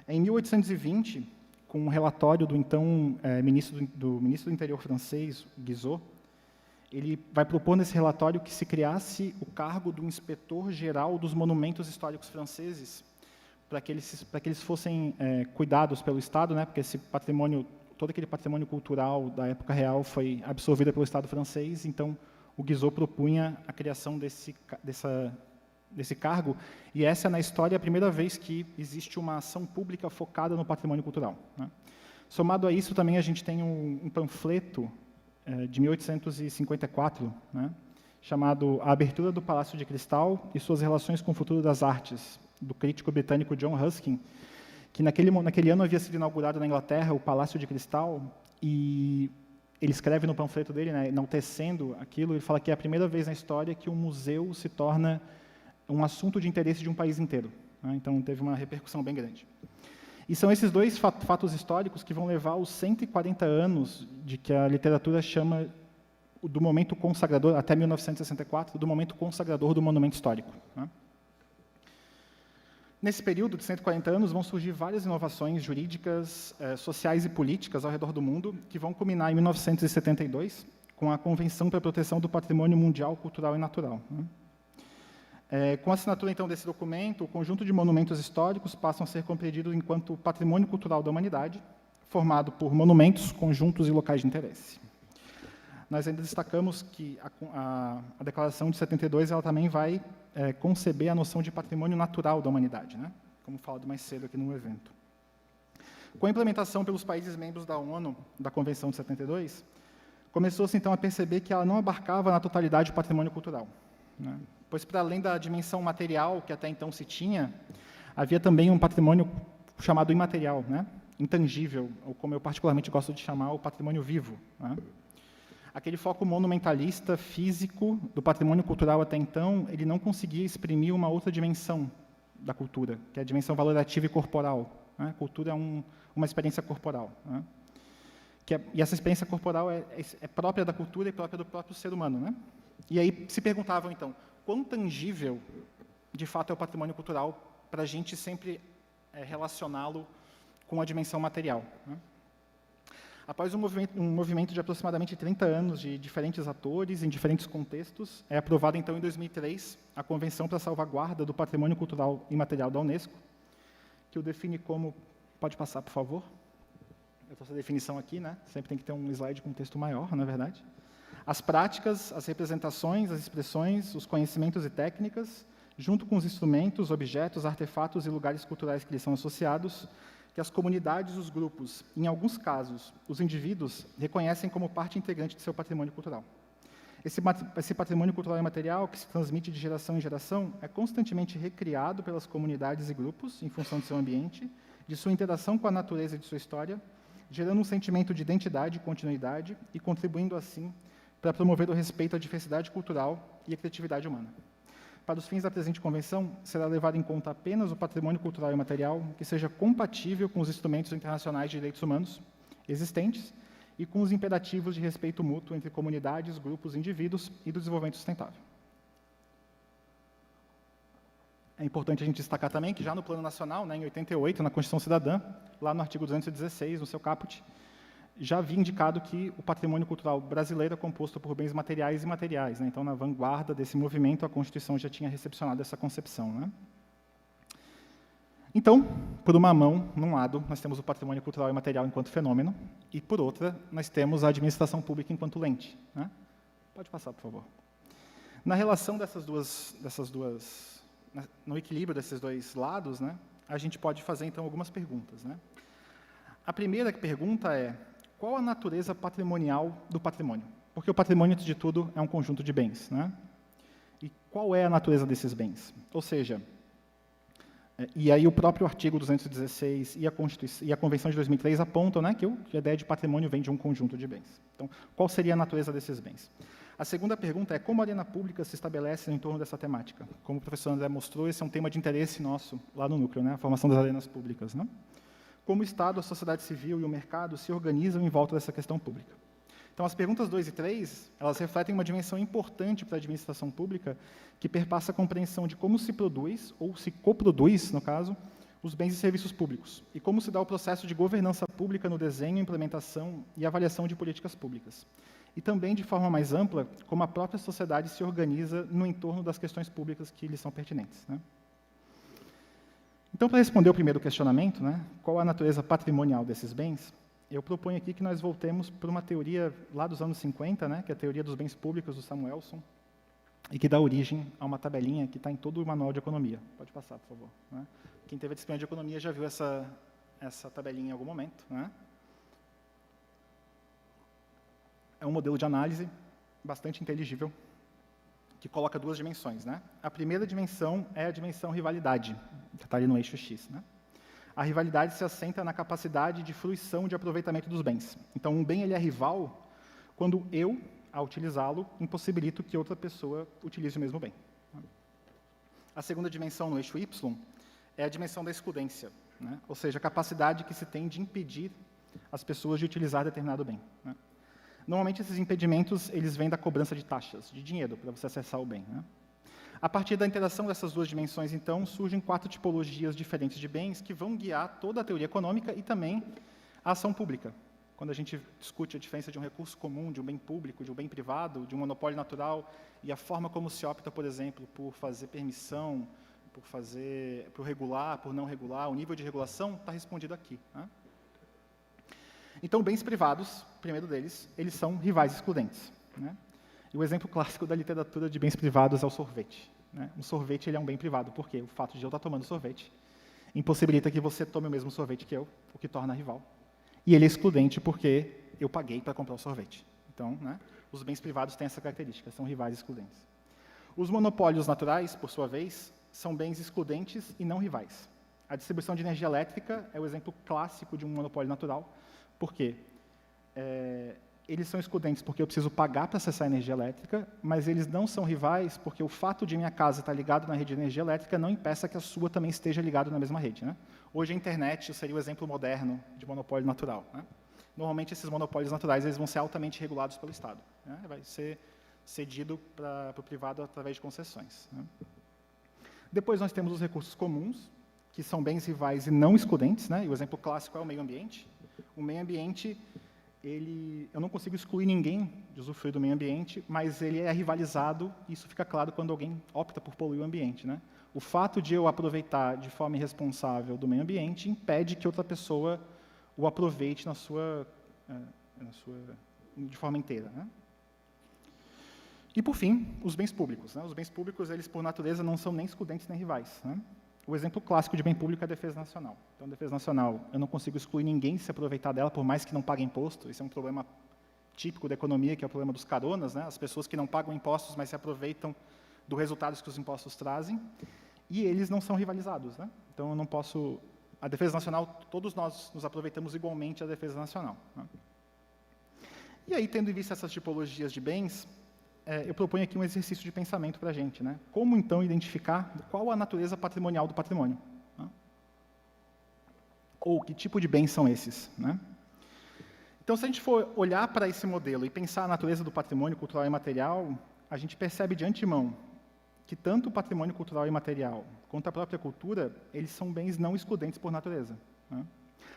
[SPEAKER 6] Em 1820, com um relatório do então ministro do Interior francês, Guizot, ele vai propor nesse relatório que se criasse o cargo do inspetor-geral dos monumentos históricos franceses, para que eles fossem cuidados pelo Estado, né? Porque esse patrimônio, todo aquele patrimônio cultural da época real foi absorvido pelo Estado francês, então o Guizot propunha a criação desse cargo, e essa é, na história, a primeira vez que existe uma ação pública focada no patrimônio cultural, né? Somado a isso, também a gente tem um panfleto de 1854, né, chamado A Abertura do Palácio de Cristal e Suas Relações com o Futuro das Artes, do crítico britânico John Ruskin, que naquele ano havia sido inaugurado na Inglaterra o Palácio de Cristal, e ele escreve no panfleto dele, né, enaltecendo aquilo, ele fala que é a primeira vez na história que um museu se torna um assunto de interesse de um país inteiro, né? Então, teve uma repercussão bem grande. E são esses 2 fatos históricos que vão levar os 140 anos de que a literatura chama do momento consagrador, até 1964, do momento consagrador do monumento histórico, né? Nesse período de 140 anos, vão surgir várias inovações jurídicas, sociais e políticas ao redor do mundo, que vão culminar em 1972, com a Convenção para a Proteção do Patrimônio Mundial, Cultural e Natural, né? Com a assinatura, então, desse documento, o conjunto de monumentos históricos passam a ser compreendidos enquanto patrimônio cultural da humanidade, formado por monumentos, conjuntos e locais de interesse. Nós ainda destacamos que a Declaração de 72 ela também vai conceber a noção de patrimônio natural da humanidade, né? Como falado mais cedo aqui no evento. Com a implementação pelos países membros da ONU, da Convenção de 72, começou-se, então, a perceber que ela não abarcava na totalidade o patrimônio cultural, né? Pois, para além da dimensão material que até então se tinha, havia também um patrimônio chamado imaterial, né? Intangível, ou como eu particularmente gosto de chamar, o patrimônio vivo, né? Aquele foco monumentalista, físico, do patrimônio cultural até então, ele não conseguia exprimir uma outra dimensão da cultura, que é a dimensão valorativa e corporal, né? A cultura é uma experiência corporal, né? E essa experiência corporal é própria da cultura e própria do próprio ser humano, né? E aí se perguntavam, então, quão tangível, de fato, é o patrimônio cultural para a gente sempre relacioná-lo com a dimensão material, né? Após um movimento de aproximadamente 30 anos de diferentes atores, em diferentes contextos, é aprovada, então, em 2003, a Convenção para a Salvaguarda do Patrimônio Cultural Imaterial da Unesco, que o define como... Pode passar, por favor? Eu trouxe a definição aqui, né? Sempre tem que ter um slide com um texto maior, na verdade. As práticas, as representações, as expressões, os conhecimentos e técnicas, junto com os instrumentos, objetos, artefatos e lugares culturais que lhes são associados, que as comunidades, os grupos, em alguns casos, os indivíduos, reconhecem como parte integrante de seu patrimônio cultural. Esse patrimônio cultural imaterial, que se transmite de geração em geração, é constantemente recriado pelas comunidades e grupos, em função de seu ambiente, de sua interação com a natureza e de sua história, gerando um sentimento de identidade e continuidade e contribuindo, assim, para promover o respeito à diversidade cultural e à criatividade humana. Para os fins da presente convenção, será levado em conta apenas o patrimônio cultural e material que seja compatível com os instrumentos internacionais de direitos humanos existentes e com os imperativos de respeito mútuo entre comunidades, grupos, indivíduos e do desenvolvimento sustentável. É importante a gente destacar também que já no Plano Nacional, né, em 88, na Constituição Cidadã, lá no artigo 216, no seu caput, já havia indicado que o patrimônio cultural brasileiro é composto por bens materiais e imateriais, né? Então, na vanguarda desse movimento, a Constituição já tinha recepcionado essa concepção, né? Então, por uma mão, num lado, nós temos o patrimônio cultural e material enquanto fenômeno, e, por outra, nós temos a administração pública enquanto lente, né? Pode passar, por favor. Na relação dessas duas, no equilíbrio desses dois lados, né, a gente pode fazer, então, algumas perguntas, né? A primeira pergunta é: qual a natureza patrimonial do patrimônio? Porque o patrimônio, antes de tudo, é um conjunto de bens, né? E qual é a natureza desses bens? Ou seja, e aí o próprio artigo 216 e a Convenção de 2003 apontam, né, que a ideia de patrimônio vem de um conjunto de bens. Então, qual seria a natureza desses bens? A segunda pergunta é: como a arena pública se estabelece em torno dessa temática? Como o professor André mostrou, esse é um tema de interesse nosso lá no núcleo, né, a formação das arenas públicas, né? Como o Estado, a sociedade civil e o mercado se organizam em volta dessa questão pública. Então, as perguntas 2 e 3, elas refletem uma dimensão importante para a administração pública, que perpassa a compreensão de como se produz, ou se coproduz, no caso, os bens e serviços públicos, e como se dá o processo de governança pública no desenho, implementação e avaliação de políticas públicas. E também, de forma mais ampla, como a própria sociedade se organiza no entorno das questões públicas que lhes são pertinentes, né? Então, para responder o primeiro questionamento, né, qual a natureza patrimonial desses bens, eu proponho aqui que nós voltemos para uma teoria lá dos anos 50, né, que é a teoria dos bens públicos do Samuelson, e que dá origem a uma tabelinha que está em todo o manual de economia. Pode passar, por favor, né? Quem teve a disciplina de economia já viu essa tabelinha em algum momento, né? É um modelo de análise bastante inteligível, que coloca duas dimensões, né? A primeira dimensão é a dimensão rivalidade, que está ali no eixo X, né? A rivalidade se assenta na capacidade de fruição de aproveitamento dos bens. Então, um bem ele é rival quando eu, ao utilizá-lo, impossibilito que outra pessoa utilize o mesmo bem. A segunda dimensão no eixo Y é a dimensão da excludência, né? Ou seja, a capacidade que se tem de impedir as pessoas de utilizar determinado bem, né? Normalmente, esses impedimentos eles vêm da cobrança de taxas, de dinheiro, para você acessar o bem, né? A partir da interação dessas duas dimensões, então, surgem 4 tipologias diferentes de bens que vão guiar toda a teoria econômica e também a ação pública. Quando a gente discute a diferença de um recurso comum, de um bem público, de um bem privado, de um monopólio natural, e a forma como se opta, por exemplo, por fazer permissão, por regular, por não regular, o nível de regulação está respondido aqui, né? Então, bens privados, primeiro deles, eles são rivais excludentes, né? E o exemplo clássico da literatura de bens privados é o sorvete, né? Um sorvete ele é um bem privado, porque o fato de eu estar tomando sorvete impossibilita que você tome o mesmo sorvete que eu, o que torna rival. E ele é excludente porque eu paguei para comprar o sorvete. Então, né, os bens privados têm essa característica, são rivais excludentes. Os monopólios naturais, por sua vez, são bens excludentes e não rivais. A distribuição de energia elétrica é o exemplo clássico de um monopólio natural, porque eles são excludentes porque eu preciso pagar para acessar a energia elétrica, mas eles não são rivais porque o fato de minha casa estar ligado na rede de energia elétrica não impeça que a sua também esteja ligado na mesma rede, né? Hoje a internet seria o exemplo moderno de monopólio natural, né? Normalmente esses monopólios naturais eles vão ser altamente regulados pelo Estado, né? Vai ser cedido para o privado através de concessões, né? Depois nós temos os recursos comuns, que são bens rivais e não excludentes, né? E o exemplo clássico é o meio ambiente. O meio ambiente eu não consigo excluir ninguém de usufruir do meio ambiente, mas ele é rivalizado, e isso fica claro quando alguém opta por poluir o ambiente, né? O fato de eu aproveitar de forma irresponsável do meio ambiente impede que outra pessoa o aproveite de forma inteira, né? E, por fim, os bens públicos, né? Os bens públicos, eles, por natureza, não são nem excludentes nem rivais, né? O exemplo clássico de bem público é a defesa nacional. Então, a defesa nacional, eu não consigo excluir ninguém de se aproveitar dela, por mais que não pague imposto. Isso é um problema típico da economia, que é o problema dos caronas, né? As pessoas que não pagam impostos, mas se aproveitam dos resultados que os impostos trazem, e eles não são rivalizados, né? Então, eu não posso... A defesa nacional, todos nós nos aproveitamos igualmente da defesa nacional, né? E aí, tendo em vista essas tipologias de bens, eu proponho aqui um exercício de pensamento para a gente, né? Como, então, identificar qual a natureza patrimonial do patrimônio, né? Ou que tipo de bens são esses, né? Então, se a gente for olhar para esse modelo e pensar a natureza do patrimônio cultural e material, a gente percebe de antemão que tanto o patrimônio cultural e material quanto a própria cultura, eles são bens não excludentes por natureza, né?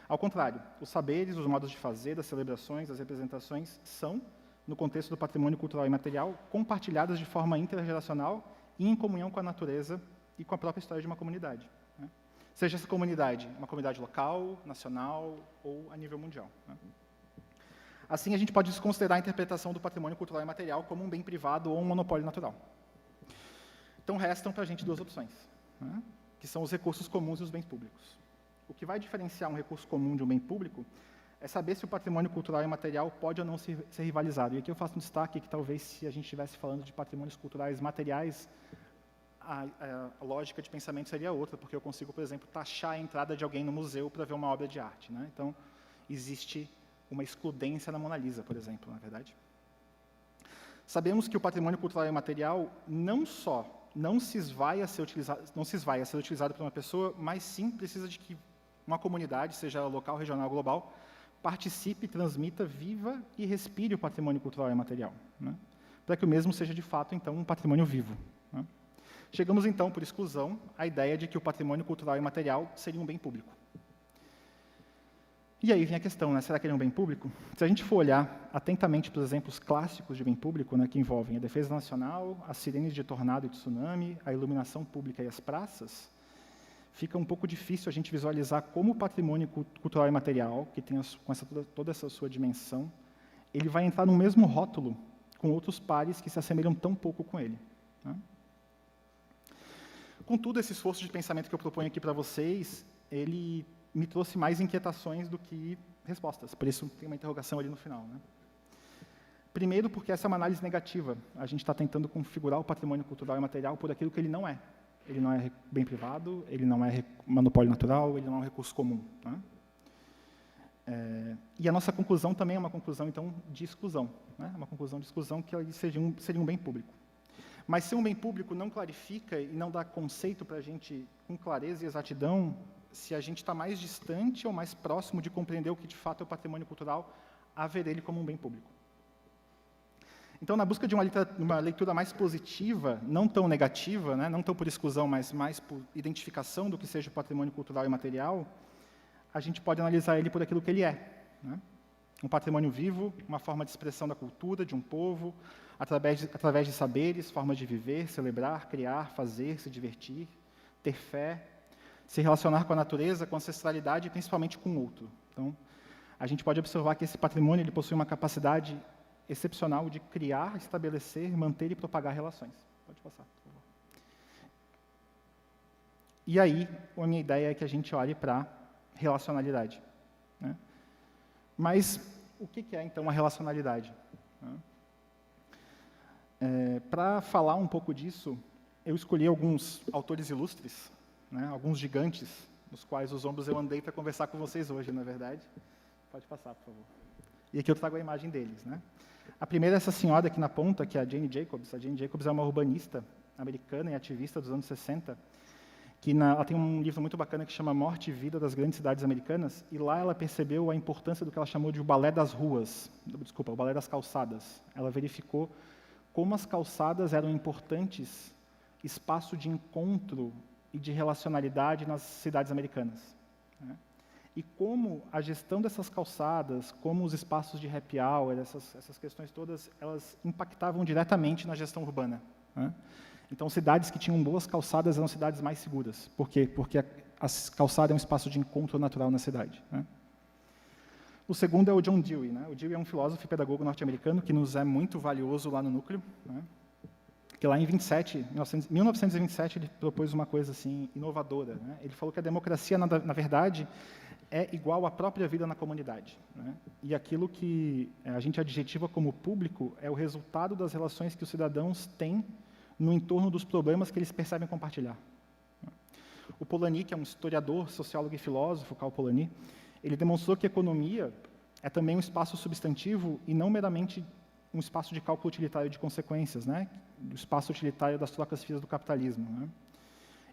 [SPEAKER 6] Ao contrário, os saberes, os modos de fazer, as celebrações, as representações são, no contexto do patrimônio cultural e material, compartilhadas de forma intergeracional e em comunhão com a natureza e com a própria história de uma comunidade, né? Seja essa comunidade uma comunidade local, nacional ou a nível mundial, né? Assim, a gente pode desconsiderar a interpretação do patrimônio cultural e material como um bem privado ou um monopólio natural. Então, restam para a gente duas opções, né? Que são os recursos comuns e os bens públicos. O que vai diferenciar um recurso comum de um bem público é saber se o patrimônio cultural e material pode ou não ser rivalizado. E aqui eu faço um destaque que talvez, se a gente estivesse falando de patrimônios culturais materiais, a lógica de pensamento seria outra, porque eu consigo, por exemplo, taxar a entrada de alguém no museu para ver uma obra de arte, né? Então, existe uma excludência na Mona Lisa, por exemplo, na verdade. Sabemos que o patrimônio cultural e material não só não se esvai a ser utilizado por uma pessoa, mas sim precisa de que uma comunidade, seja ela local, regional, global, participe, transmita, viva e respire o patrimônio cultural e material, né? Para que o mesmo seja, de fato, então, um patrimônio vivo, né? Chegamos, então, por exclusão, à ideia de que o patrimônio cultural e material seria um bem público. E aí vem a questão, né? Será que ele é um bem público? Se a gente for olhar atentamente para os exemplos clássicos de bem público, né, que envolvem a defesa nacional, as sirenes de tornado e tsunami, a iluminação pública e as praças, fica um pouco difícil a gente visualizar como o patrimônio cultural e material, que tem toda essa sua dimensão, ele vai entrar no mesmo rótulo com outros pares que se assemelham tão pouco com ele, né? Contudo, esse esforço de pensamento que eu proponho aqui para vocês, ele me trouxe mais inquietações do que respostas, por isso tem uma interrogação ali no final, né? Primeiro, porque essa é uma análise negativa. A gente está tentando configurar o patrimônio cultural e material por aquilo que ele não é. Ele não é bem privado, ele não é monopólio natural, ele não é um recurso comum, né? E a nossa conclusão também é uma conclusão, então, de exclusão, né? Uma conclusão de exclusão que ele seria um bem público. Mas se um bem público não clarifica e não dá conceito para a gente com clareza e exatidão, se a gente está mais distante ou mais próximo de compreender o que de fato é o patrimônio cultural, a ver ele como um bem público. Então, na busca de uma leitura mais positiva, não tão negativa, né, não tão por exclusão, mas mais por identificação do que seja o patrimônio cultural e material, a gente pode analisar ele por aquilo que ele é, né? Um patrimônio vivo, uma forma de expressão da cultura de um povo, através de saberes, formas de viver, celebrar, criar, fazer, se divertir, ter fé, se relacionar com a natureza, com a ancestralidade e principalmente com o outro. Então, a gente pode observar que esse patrimônio ele possui uma capacidade excepcional de criar, estabelecer, manter e propagar relações. Pode passar, por favor. E aí, a minha ideia é que a gente olhe para relacionalidade, né? Mas o que é, então, a relacionalidade? Para falar um pouco disso, eu escolhi alguns autores ilustres, né, alguns gigantes, nos quais os ombros eu andei para conversar com vocês hoje, na verdade. Pode passar, por favor. E aqui eu trago a imagem deles, né? A primeira é essa senhora aqui na ponta, que é a Jane Jacobs. A Jane Jacobs é uma urbanista americana e ativista dos anos 60, que ela tem um livro muito bacana que chama Morte e Vida das Grandes Cidades Americanas, e lá ela percebeu a importância do que ela chamou de o balé das ruas, desculpa, o balé das calçadas. Ela verificou como as calçadas eram importantes espaço de encontro e de relacionalidade nas cidades americanas, né? E como a gestão dessas calçadas, como os espaços de happy hour, essas questões todas, elas impactavam diretamente na gestão urbana, né? Então, cidades que tinham boas calçadas eram cidades mais seguras. Por quê? Porque a calçada é um espaço de encontro natural na cidade, né? O segundo é o John Dewey, né? O Dewey é um filósofo e pedagogo norte-americano que nos é muito valioso lá no núcleo, né? Que lá em 1927, ele propôs uma coisa assim inovadora, né? Ele falou que a democracia, na verdade, é igual à própria vida na comunidade, né? E aquilo que a gente adjetiva como público é o resultado das relações que os cidadãos têm no entorno dos problemas que eles percebem compartilhar. O Polanyi, que é um historiador, sociólogo e filósofo, Karl Polanyi, ele demonstrou que a economia é também um espaço substantivo e não meramente um espaço de cálculo utilitário de consequências, né? O espaço utilitário das trocas finas do capitalismo, né?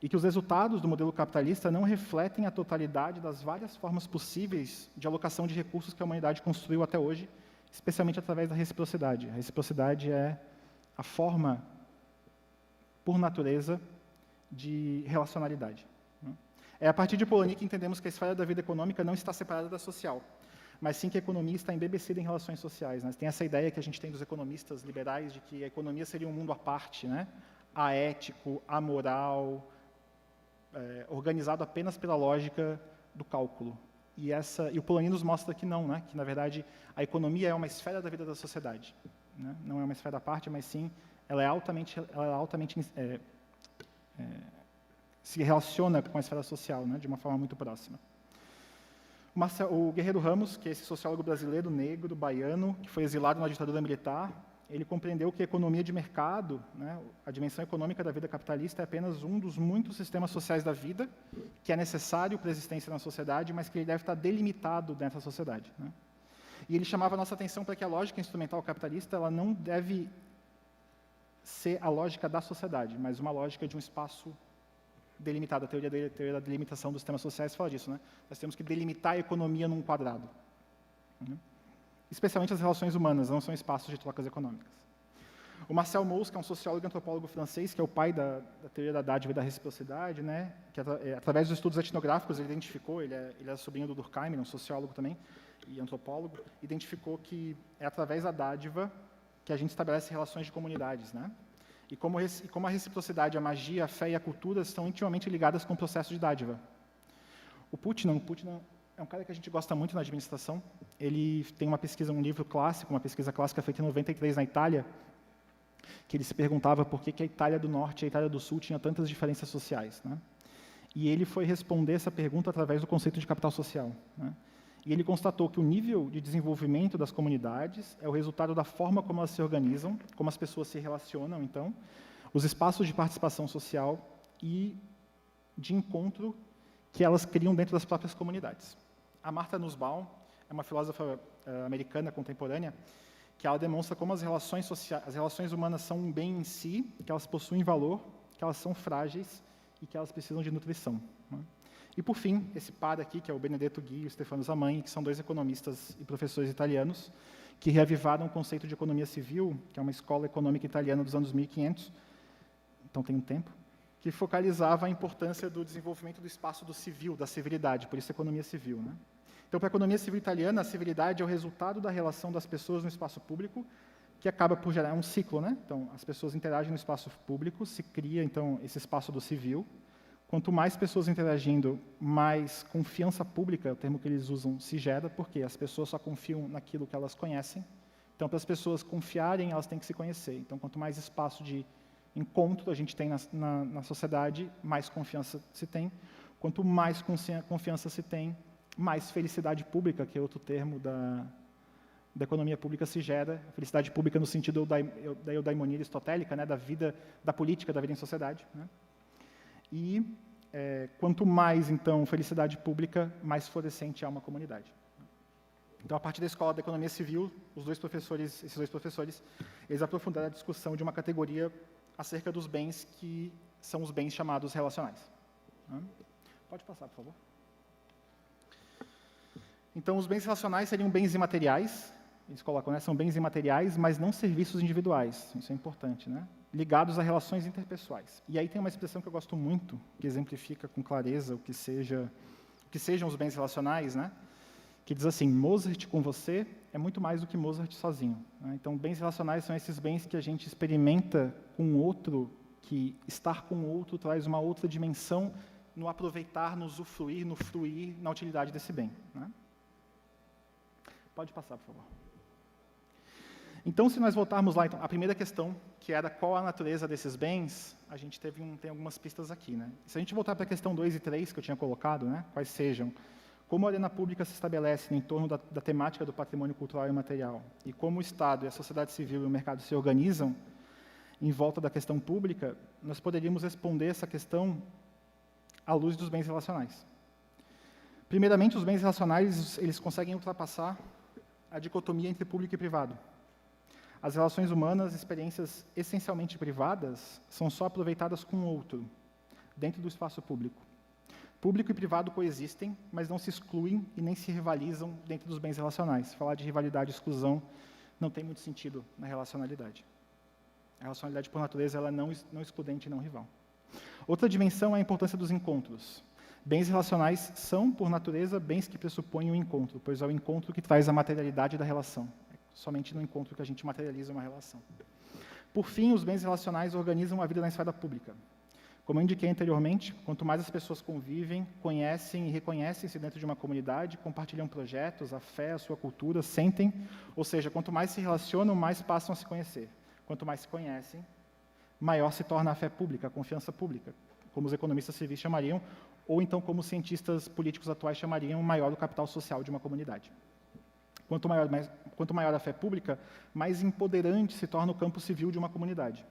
[SPEAKER 6] E que os resultados do modelo capitalista não refletem a totalidade das várias formas possíveis de alocação de recursos que a humanidade construiu até hoje, especialmente através da reciprocidade. A reciprocidade é a forma, por natureza, de relacionalidade, né? É a partir de Polanyi que entendemos que a esfera da vida econômica não está separada da social, mas sim que a economia está embebecida em relações sociais, né? Tem essa ideia que a gente tem dos economistas liberais de que a economia seria um mundo à parte, né? Aético, amoral, organizado apenas pela lógica do cálculo. E o Polanyi nos mostra que não, né? Que, na verdade, a economia é uma esfera da vida da sociedade, né? Não é uma esfera à parte, mas sim, ela se relaciona com a esfera social, né? De uma forma muito próxima. O Guerreiro Ramos, que é esse sociólogo brasileiro, negro, baiano, que foi exilado na ditadura militar, ele compreendeu que a economia de mercado, né, a dimensão econômica da vida capitalista é apenas um dos muitos sistemas sociais da vida que é necessário para a existência na sociedade, mas que ele deve estar delimitado dentro da sociedade, né? E ele chamava a nossa atenção para que a lógica instrumental capitalista ela não deve ser a lógica da sociedade, mas uma lógica de um espaço delimitado. A teoria da delimitação dos sistemas sociais fala disso, né? Nós temos que delimitar a economia num quadrado, né? Especialmente as relações humanas, não são espaços de trocas econômicas. O Marcel Mauss, que é um sociólogo e antropólogo francês, que é o pai da teoria da dádiva e da reciprocidade, né? Que através dos estudos etnográficos ele identificou, ele é sobrinho do Durkheim, um sociólogo também e antropólogo, identificou que é através da dádiva que a gente estabelece relações de comunidades, né? E como a reciprocidade, a magia, a fé e a cultura estão intimamente ligadas com o processo de dádiva. O Putnam é um cara que a gente gosta muito na administração. Ele tem uma pesquisa, um livro clássico, uma pesquisa clássica feita em 93 na Itália, que ele se perguntava por que a Itália do Norte e a Itália do Sul tinham tantas diferenças sociais, né? E ele foi responder essa pergunta através do conceito de capital social, né? E ele constatou que o nível de desenvolvimento das comunidades é o resultado da forma como elas se organizam, como as pessoas se relacionam, então, os espaços de participação social e de encontro que elas criam dentro das próprias comunidades. A Martha Nussbaum é uma filósofa americana contemporânea que ela demonstra como as relações humanas são um bem em si, que elas possuem valor, que elas são frágeis e que elas precisam de nutrição, né? E, por fim, esse par aqui, que é o Benedetto Gui e o Stefano Zamagni, que são dois economistas e professores italianos, que reavivaram o conceito de economia civil, que é uma escola econômica italiana dos anos 1500, então tem um tempo, que focalizava a importância do desenvolvimento do espaço do civil, da civilidade, por isso economia civil, né? Então, para a economia civil italiana, a civilidade é o resultado da relação das pessoas no espaço público, que acaba por gerar um ciclo, né? Então, as pessoas interagem no espaço público, se cria, então, esse espaço do civil. quanto mais pessoas interagindo, mais confiança pública, é o termo que eles usam, se gera, porque as pessoas só confiam naquilo que elas conhecem. Então, para as pessoas confiarem, elas têm que se conhecer. Então, quanto mais espaço de encontro a gente tem na sociedade, mais confiança se tem. Quanto mais confiança se tem, mais felicidade pública, que é outro termo da economia pública, se gera. Felicidade pública no sentido da eudaimonia aristotélica, né, da vida, da política, da vida em sociedade. Né? E quanto mais, então, felicidade pública, mais florescente é uma comunidade. Então, a partir da Escola da Economia Civil, esses dois professores, eles aprofundaram a discussão de uma categoria acerca dos bens que são os bens chamados relacionais. Pode passar, por favor. Então, os bens relacionais seriam bens imateriais, eles colocam, né, são bens imateriais, mas não serviços individuais, isso é importante, né? Ligados a relações interpessoais. E aí tem uma expressão que eu gosto muito, que exemplifica com clareza o que sejam os bens relacionais, né? Que diz assim: Mozart com você é muito mais do que Mozart sozinho. Né? Então, bens relacionais são esses bens que a gente experimenta com o outro, que estar com o outro traz uma outra dimensão no aproveitar, no usufruir, no fruir, na utilidade desse bem. Né? Pode passar, por favor. Então, se nós voltarmos lá, então, a primeira questão, que era qual a natureza desses bens, a gente tem algumas pistas aqui. Né? Se a gente voltar para a questão 2 e 3, que eu tinha colocado, né, quais sejam, como a arena pública se estabelece em torno da temática do patrimônio cultural e material, e como o Estado e a sociedade civil e o mercado se organizam em volta da questão pública, nós poderíamos responder essa questão à luz dos bens relacionais. Primeiramente, os bens relacionais, eles conseguem ultrapassar a dicotomia entre público e privado. As relações humanas, experiências essencialmente privadas, são só aproveitadas com o outro, dentro do espaço público. Público e privado coexistem, mas não se excluem e nem se rivalizam dentro dos bens relacionais. Falar de rivalidade e exclusão não tem muito sentido na relacionalidade. A relacionalidade, por natureza, ela é não excludente e não rival. Outra dimensão é a importância dos encontros. Bens relacionais são, por natureza, bens que pressupõem o encontro, pois é o encontro que traz a materialidade da relação. É somente no encontro que a gente materializa uma relação. Por fim, os bens relacionais organizam a vida na esfera pública. Como eu indiquei anteriormente, quanto mais as pessoas convivem, conhecem e reconhecem-se dentro de uma comunidade, compartilham projetos, a fé, a sua cultura, sentem, ou seja, quanto mais se relacionam, mais passam a se conhecer. Quanto mais se conhecem, maior se torna a fé pública, a confiança pública, como os economistas civis chamariam, ou então como os cientistas políticos atuais chamariam, maior o capital social de uma comunidade. Quanto maior a fé pública, mais empoderante se torna o campo civil de uma comunidade.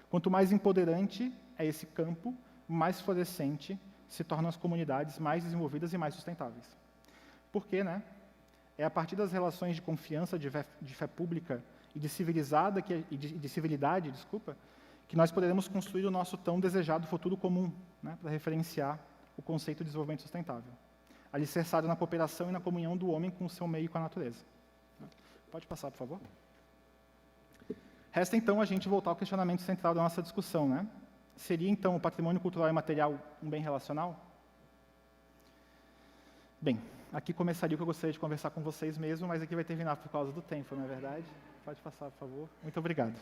[SPEAKER 6] Quanto mais empoderante é esse campo, mais florescente se tornam as comunidades mais desenvolvidas e mais sustentáveis. Por quê, né? É a partir das relações de confiança, de fé pública e de civilidade, que nós poderemos construir o nosso tão desejado futuro comum, né, para referenciar o conceito de desenvolvimento sustentável, alicerçado na cooperação e na comunhão do homem com o seu meio e com a natureza. Pode passar, por favor. Resta, então, a gente voltar ao questionamento central da nossa discussão, né? Seria, então, o patrimônio cultural e material um bem relacional? Bem, aqui começaria o que eu gostaria de conversar com vocês mesmo, mas aqui vai terminar por causa do tempo, não é verdade? Pode passar, por favor. Muito obrigado.